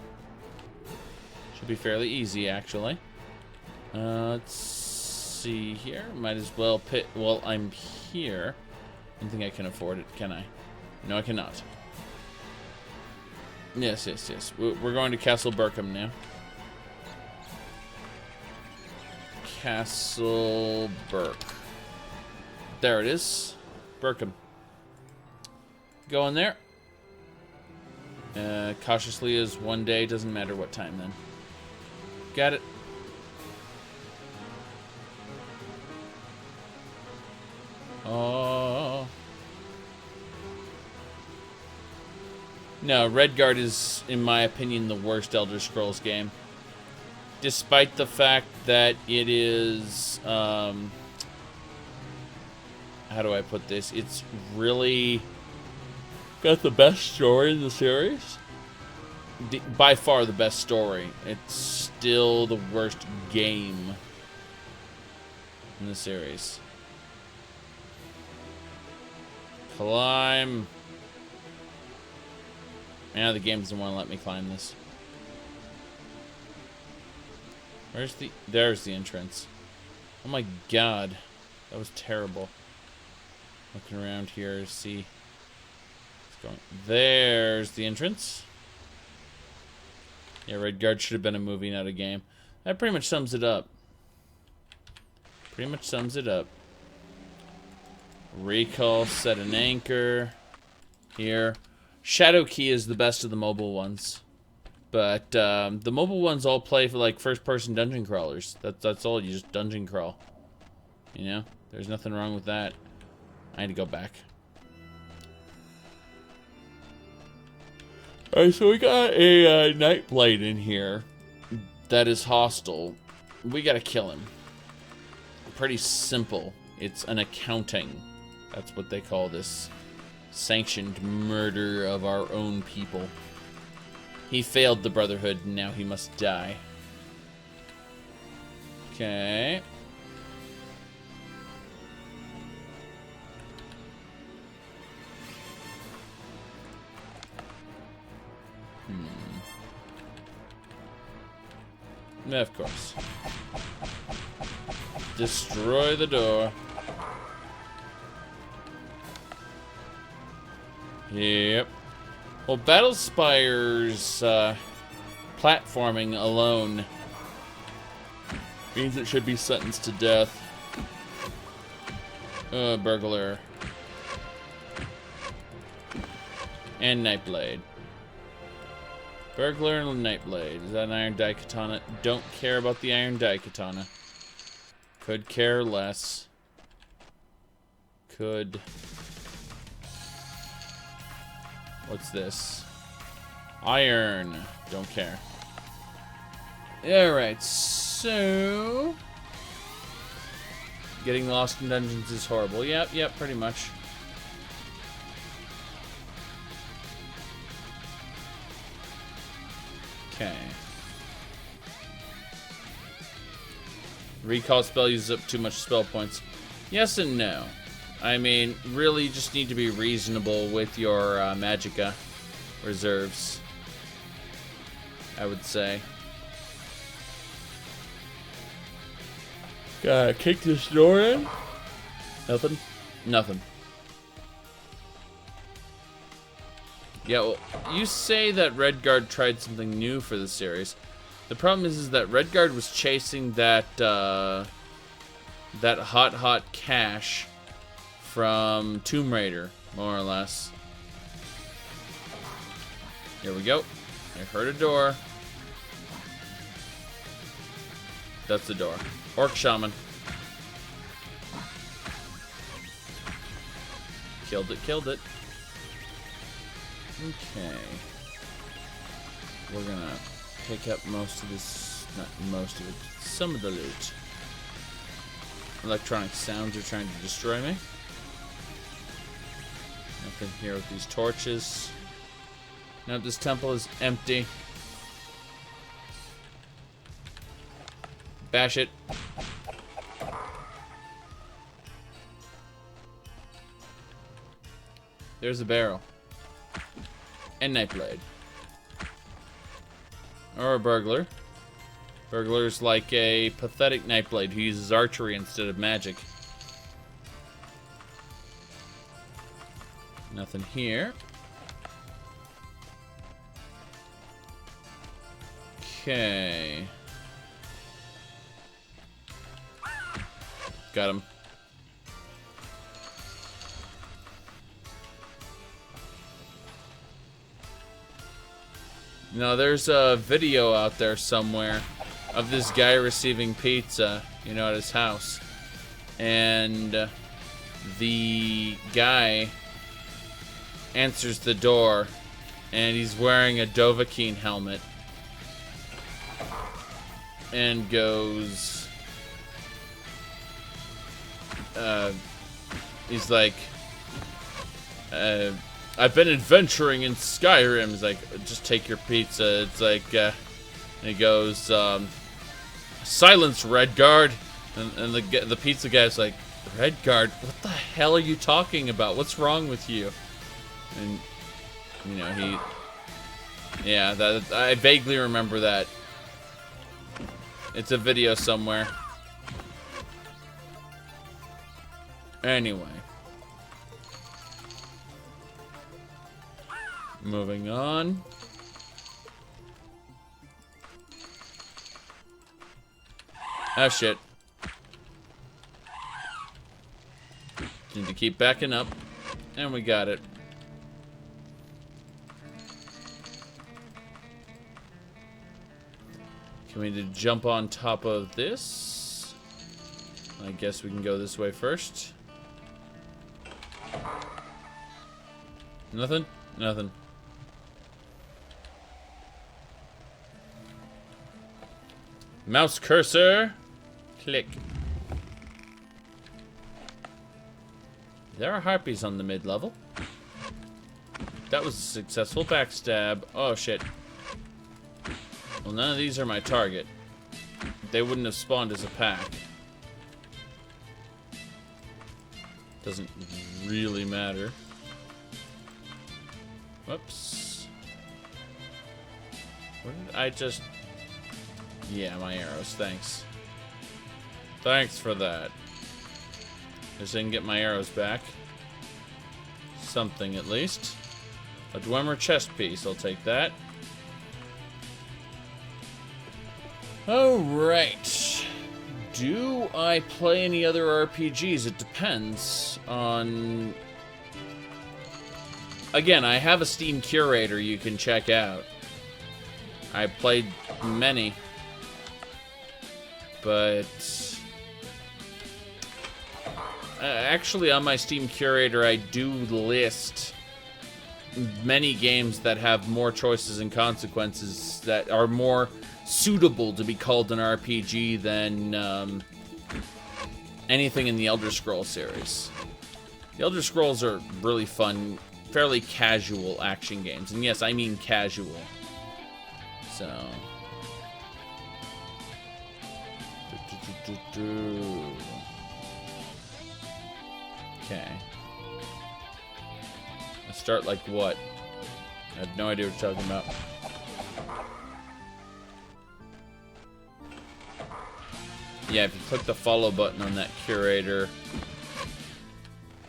Speaker 1: Should be fairly easy, actually. Let's see here. Might as well well, I'm here. don't think I can afford it, can I? No, I cannot. Yes, yes, yes. We're going to Castle Burkham now. Castle Burke. There it is. Burkham. Go in there. Cautiously as one day. Doesn't matter what time then. Got it. Oh. No, Redguard is, in my opinion, the worst Elder Scrolls game. Despite the fact that it is, how do I put this? It's really got the best story in the series. By far the best story. It's still the worst game in the series. Climb. Now the game doesn't want to let me climb this. Where's the... There's the entrance. Oh my god. That was terrible. Looking around here to see... What's going... There's the entrance. Yeah, Redguard should have been a movie, not a game. That pretty much sums it up. Pretty much sums it up. Recall, set an anchor. Here. Shadow Key is the best of the mobile ones. But the mobile ones all play for like first-person dungeon crawlers. That's all. You just dungeon crawl. You know? There's nothing wrong with that. I need to go back. Alright, so we got a Nightblade in here that is hostile. We gotta kill him. Pretty simple. It's an accounting. That's what they call this. Sanctioned murder of our own people. He failed the Brotherhood, and now he must die. Okay. Of course. Destroy the door. Yep. Well, Battlespires platforming alone means it should be sentenced to death. Burglar. And Nightblade. Burglar and Nightblade. Is that an Iron Die Katana? Don't care about the Iron Die Katana. Could care less. Could... What's this? Iron. Don't care. Alright, so... Getting lost in dungeons is horrible. Yep, pretty much. Okay. Recall spell uses up too much spell points. Yes and no. I mean, really just need to be reasonable with your Magicka reserves, I would say. Gotta kick this door in? Nothing? Nothing. Yeah, well, you say that Redguard tried something new for the series. The problem is that Redguard was chasing that, that hot cash from Tomb Raider, more or less. Here we go. I heard a door. That's the door. Orc Shaman. Killed it. Okay. We're gonna pick up most of this, not most of it, some of the loot. Electronic sounds are trying to destroy me. Nothing here with these torches. Now this temple is empty. Bash it. There's a barrel. And Nightblade. Or a burglar. Burglar's like a pathetic Nightblade who uses archery instead of magic. Nothing here. Okay. Got him. No, there's a video out there somewhere of this guy receiving pizza, you know, at his house. And the guy answers the door, and he's wearing a Dovahkiin helmet. And goes... he's like... I've been adventuring in Skyrim. He's like, just take your pizza. It's like, and he goes, silence, Redguard. And the pizza guy's like, Redguard? What the hell are you talking about? What's wrong with you? And, you know, he... Yeah, that I vaguely remember that. It's a video somewhere. Anyway. Moving on. Oh, shit. Need to keep backing up. And we got it. Can we jump on top of this? I guess we can go this way first. Nothing? Nothing. Mouse cursor. Click. There are harpies on the mid-level. That was a successful backstab. Oh, shit. Well, none of these are my target. They wouldn't have spawned as a pack. Doesn't really matter. Whoops. Where did I just... Yeah, my arrows, thanks. Thanks for that. Just didn't get my arrows back. Something, at least. A Dwemer chest piece, I'll take that. Alright. Do I play any other RPGs? It depends on... Again, I have a Steam curator you can check out. I played many. But... actually, on my Steam curator, I do list many games that have more choices and consequences that are more suitable to be called an RPG than anything in the Elder Scrolls series. The Elder Scrolls are really fun, fairly casual action games. And yes, I mean casual. So... Okay. Let's start like what? I have no idea what you're talking about. Yeah, if you click the follow button on that curator,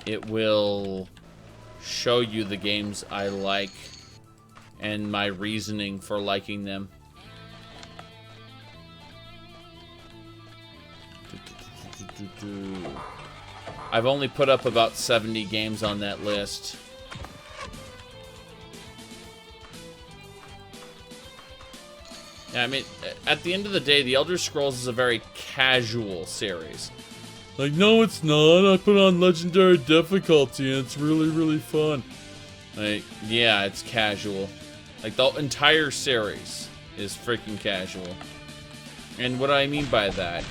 Speaker 1: it will show you the games I like and my reasoning for liking them. I've only put up about 70 games on that list. Yeah, I mean, at the end of the day, the Elder Scrolls is a very casual series. Like, no, it's not. I put on Legendary difficulty, and it's really, really fun. Like, yeah, it's casual. Like, the entire series is freaking casual. And what do I mean by that?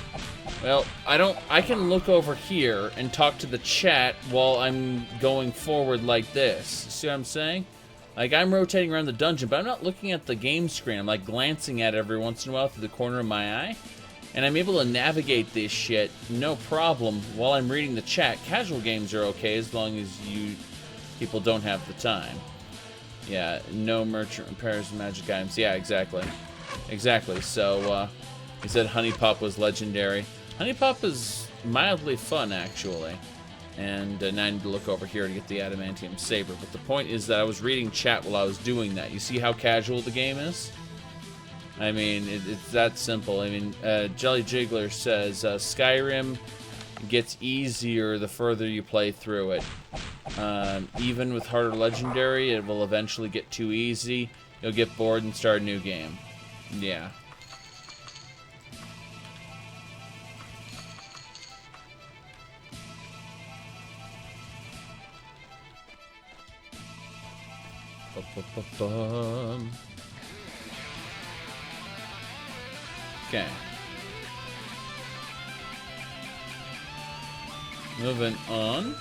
Speaker 1: Well, I can look over here and talk to the chat while I'm going forward like this. See what I'm saying? Like, I'm rotating around the dungeon, but I'm not looking at the game screen. I'm, like, glancing at it every once in a while through the corner of my eye. And I'm able to navigate this shit, no problem, while I'm reading the chat. Casual games are okay as long as you people don't have the time. Yeah, no merchant repairs magic items. Yeah, exactly. Exactly. So, he said Honey Pop was legendary. Honey Pop is mildly fun, actually. And now I need to look over here to get the adamantium saber. But the point is that I was reading chat while I was doing that. You see how casual the game is? I mean, it's that simple. I mean, Jelly Jiggler says, Skyrim gets easier the further you play through it. Even with harder legendary, it will eventually get too easy. You'll get bored and start a new game. Yeah. Okay. Moving on.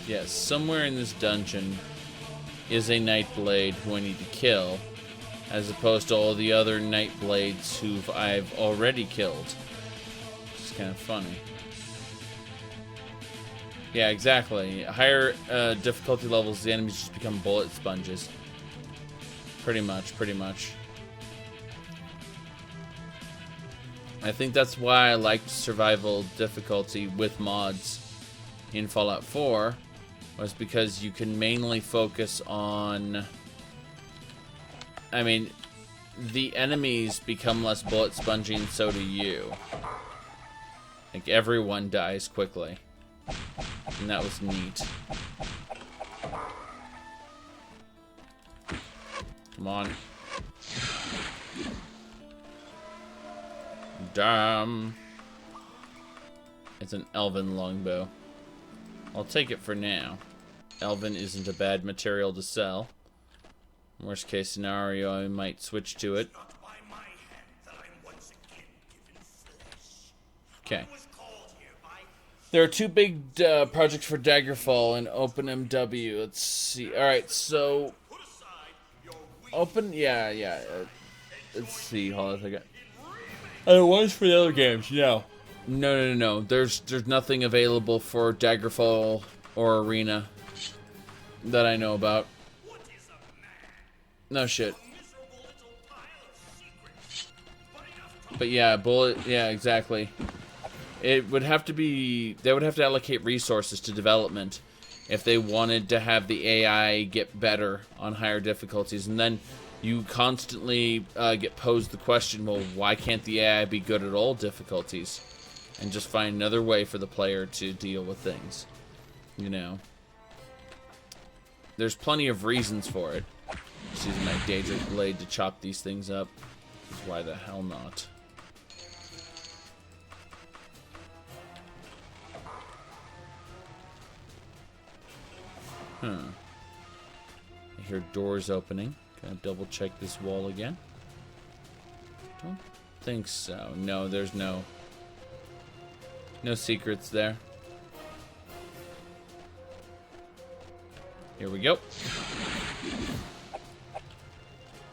Speaker 1: Yes, somewhere in this dungeon is a Nightblade who I need to kill, as opposed to all the other Nightblades who I've already killed. It's kind of funny. Yeah, exactly. Higher difficulty levels, the enemies just become bullet sponges. Pretty much. I think that's why I liked survival difficulty with mods in Fallout 4, was because you can mainly focus on... I mean, the enemies become less bullet spongy and so do you. Like, everyone dies quickly. And that was neat. Come on. Damn. It's an elven longbow. I'll take it for now. Elven isn't a bad material to sell. Worst case scenario, I might switch to it. Okay. There are two big projects for Daggerfall and OpenMW. Let's see. Alright, so... let's see. Hold on a second. One's for the other games, No. There's nothing available for Daggerfall or Arena that I know about. No shit. But yeah, exactly. It would have to be... They would have to allocate resources to development if they wanted to have the AI get better on higher difficulties. And then you constantly get posed the question, well, why can't the AI be good at all difficulties? And just find another way for the player to deal with things. You know. There's plenty of reasons for it. Just using my Daedric blade to chop these things up. Why the hell not? I hear doors opening. Can I double check this wall again? Don't think so. No, there's no secrets there. Here we go.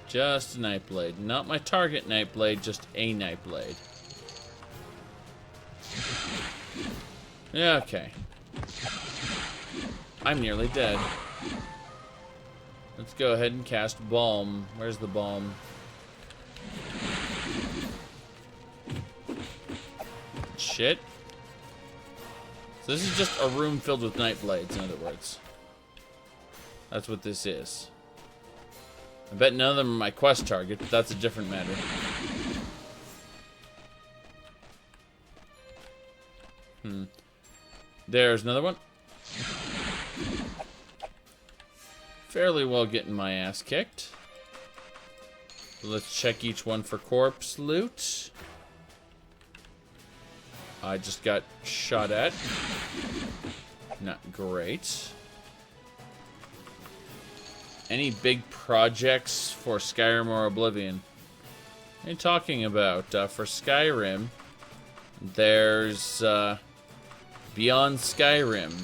Speaker 1: Just a Nightblade. Not my target Nightblade, just a Nightblade. Yeah, okay. I'm nearly dead. Let's go ahead and cast Balm. Where's the Balm? Shit. So this is just a room filled with Nightblades, in other words. That's what this is. I bet none of them are my quest target, but that's a different matter. There's another one. Fairly well getting my ass kicked. Let's check each one for corpse loot. I just got shot at. Not great. Any big projects for Skyrim or Oblivion? What are you talking about? For Skyrim, there's Beyond Skyrim,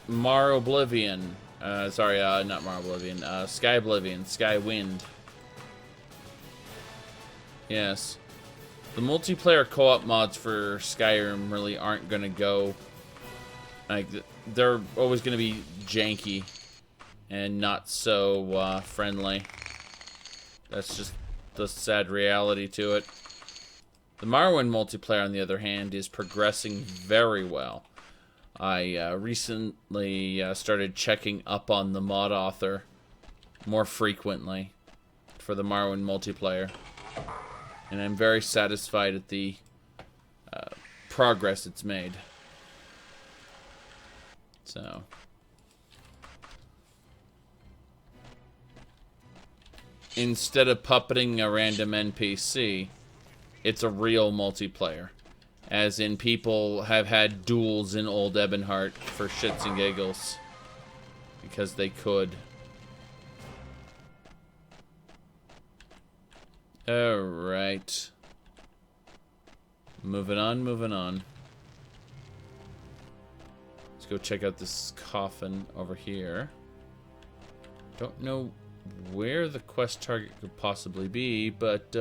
Speaker 1: Mar Oblivion. Not Mar Oblivion. Sky Oblivion, Skywind. Yes. The multiplayer co-op mods for Skyrim really aren't gonna go. Like, they're always gonna be janky and not so friendly. That's just the sad reality to it. The Morrowind multiplayer, on the other hand, is progressing very well. I recently started checking up on the mod author more frequently for the Morrowind multiplayer, and I'm very satisfied at the progress it's made. So, instead of puppeting a random NPC, it's a real multiplayer. As in, people have had duels in Old Ebonheart for shits and giggles. Because they could. Alright. Moving on, moving on. Let's go check out this coffin over here. Don't know where the quest target could possibly be, but,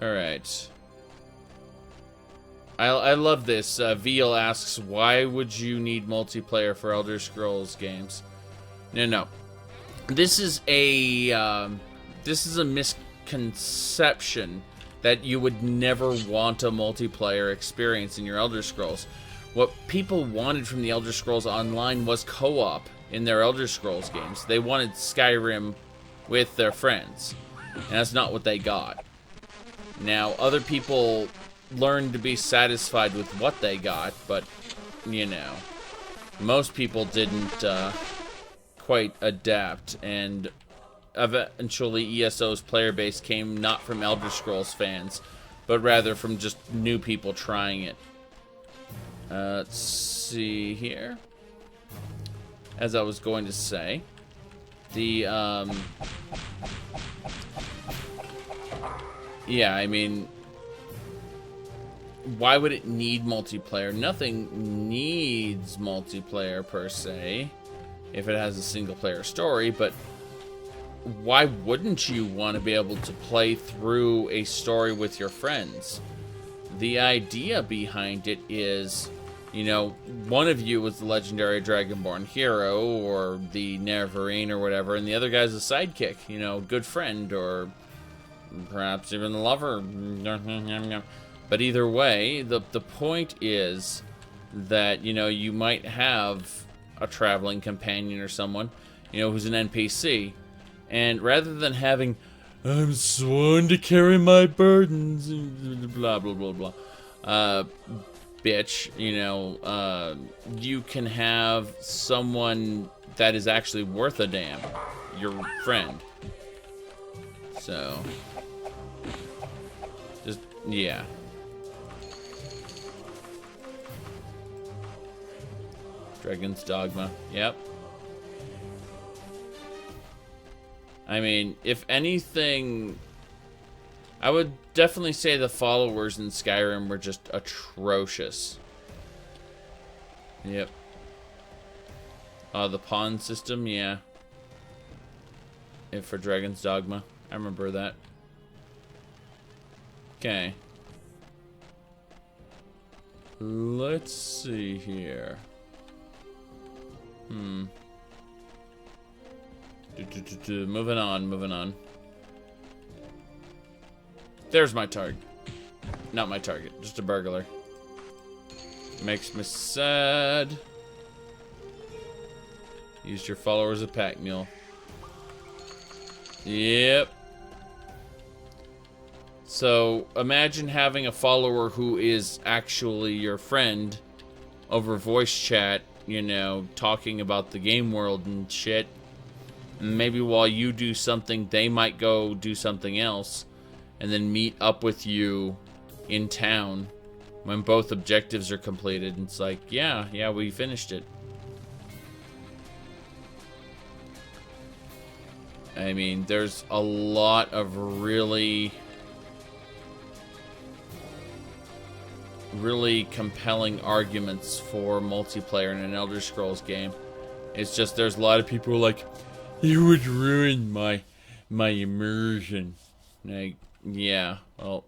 Speaker 1: alright. I love this. Veal asks, why would you need multiplayer for Elder Scrolls games? No. This is a misconception that you would never want a multiplayer experience in your Elder Scrolls. What people wanted from the Elder Scrolls Online was co-op in their Elder Scrolls games. They wanted Skyrim with their friends, and that's not what they got. Now, other people learned to be satisfied with what they got, but, you know, most people didn't quite adapt, and eventually ESO's player base came not from Elder Scrolls fans, but rather from just new people trying it. Let's see here. As I was going to say, the, yeah, I mean, why would it need multiplayer? Nothing needs multiplayer per se, if it has a single player story, but why wouldn't you want to be able to play through a story with your friends? The idea behind it is, you know, one of you was the legendary Dragonborn hero, or the Neverine, or whatever, and the other guy's a sidekick, you know, good friend, or perhaps even a lover. But either way, the point is that, you know, you might have a traveling companion or someone, you know, who's an NPC, and rather than having, I'm sworn to carry my burdens, blah, blah, blah, blah, bitch, you know, you can have someone that is actually worth a damn, your friend. So, just, yeah. Dragon's Dogma, yep. I mean, if anything, I would definitely say the followers in Skyrim were just atrocious. Yep. The pawn system, yeah. For Dragon's Dogma. I remember that. Okay. Let's see here. Moving on. There's my target. Not my target, just a burglar. Makes me sad. Used your follower as a pack mule. Yep. So, imagine having a follower who is actually your friend over voice chat, you know, talking about the game world and shit. Maybe while you do something, they might go do something else, and then meet up with you in town when both objectives are completed. And it's like, yeah, we finished it. I mean, there's a lot of really compelling arguments for multiplayer in an Elder Scrolls game. It's just there's a lot of people who are like, you would ruin my immersion. Like, yeah, well,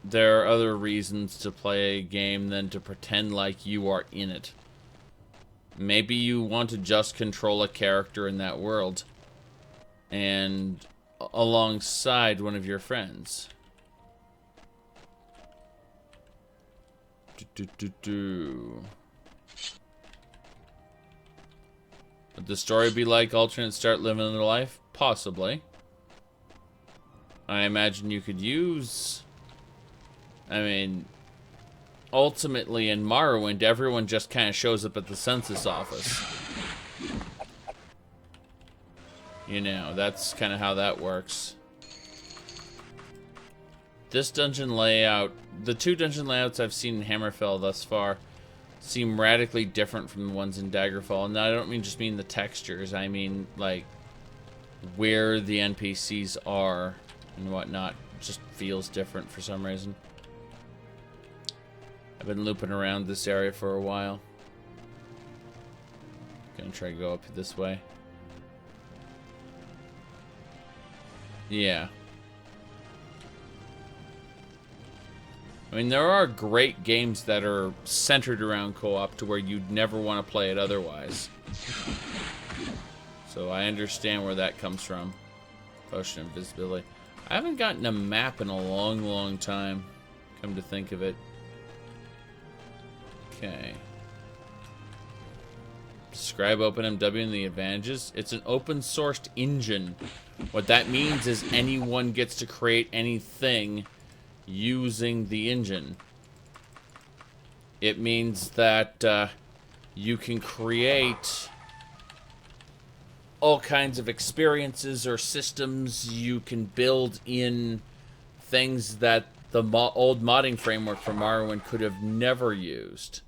Speaker 1: there are other reasons to play a game than to pretend like you are in it. Maybe you want to just control a character in that world. And alongside one of your friends. Would the story be like alternates start living their life? Possibly. I imagine you could use... I mean, ultimately in Morrowind, everyone just kind of shows up at the census office. You know, that's kind of how that works. This dungeon layout, the 2 dungeon layouts I've seen in Hammerfell thus far, seem radically different from the ones in Daggerfall. And I don't just mean the textures, I mean, like, where the NPCs are and whatnot. Just feels different for some reason. I've been looping around this area for a while. Gonna try to go up this way. Yeah. I mean, there are great games that are centered around co-op to where you'd never want to play it otherwise. So I understand where that comes from. Potion of Invisibility. I haven't gotten a map in a long, long time, come to think of it. Okay. Describe OpenMW and the advantages. It's an open-sourced engine. What that means is anyone gets to create anything using the engine. It means that you can create all kinds of experiences or systems. You can build in things that the old modding framework for Morrowind could have never used.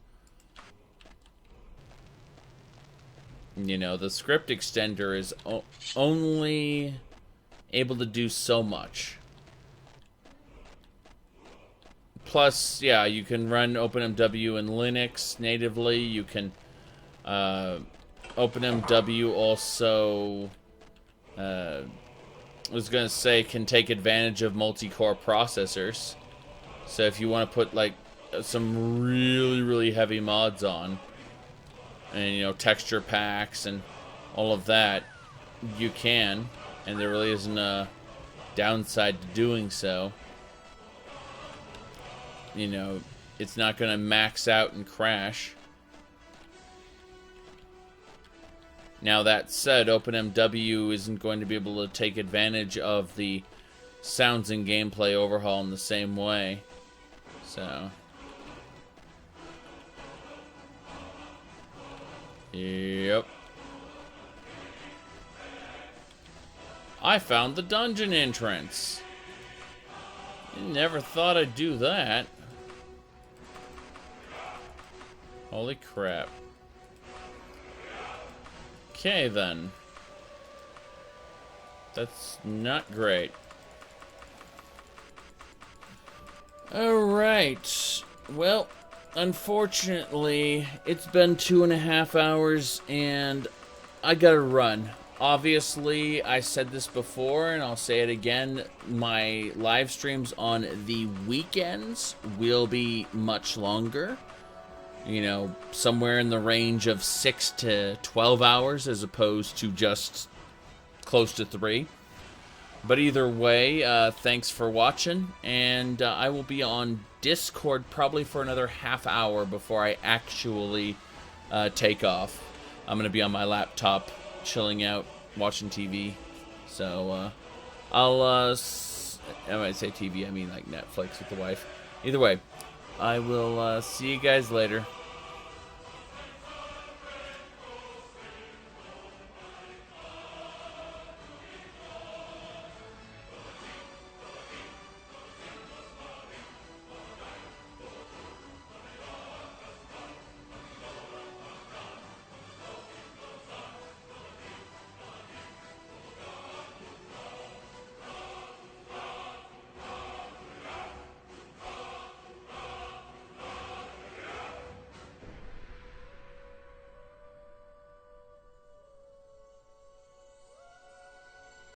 Speaker 1: You know, the script extender is only able to do so much. Plus, yeah, you can run OpenMW in Linux natively. You can OpenMW also, I was going to say, can take advantage of multi-core processors. So if you want to put, like, some really, really heavy mods on, and, you know, texture packs and all of that, you can. And there really isn't a downside to doing so. You know, it's not going to max out and crash. Now, that said, OpenMW isn't going to be able to take advantage of the sounds and gameplay overhaul in the same way. So, yep. I found the dungeon entrance. Never thought I'd do that. Holy crap. Okay, then. That's not great. Alright. Well, unfortunately, it's been 2.5 hours, and I gotta run. Obviously, I said this before, and I'll say it again, my live streams on the weekends will be much longer. You know, somewhere in the range of 6 to 12 hours as opposed to just close to 3. But either way, thanks for watching, and I will be on Discord probably for another half hour before I actually take off. I'm going to be on my laptop, chilling out, watching TV. So, I might say TV, I mean like Netflix with the wife. Either way, I will see you guys later.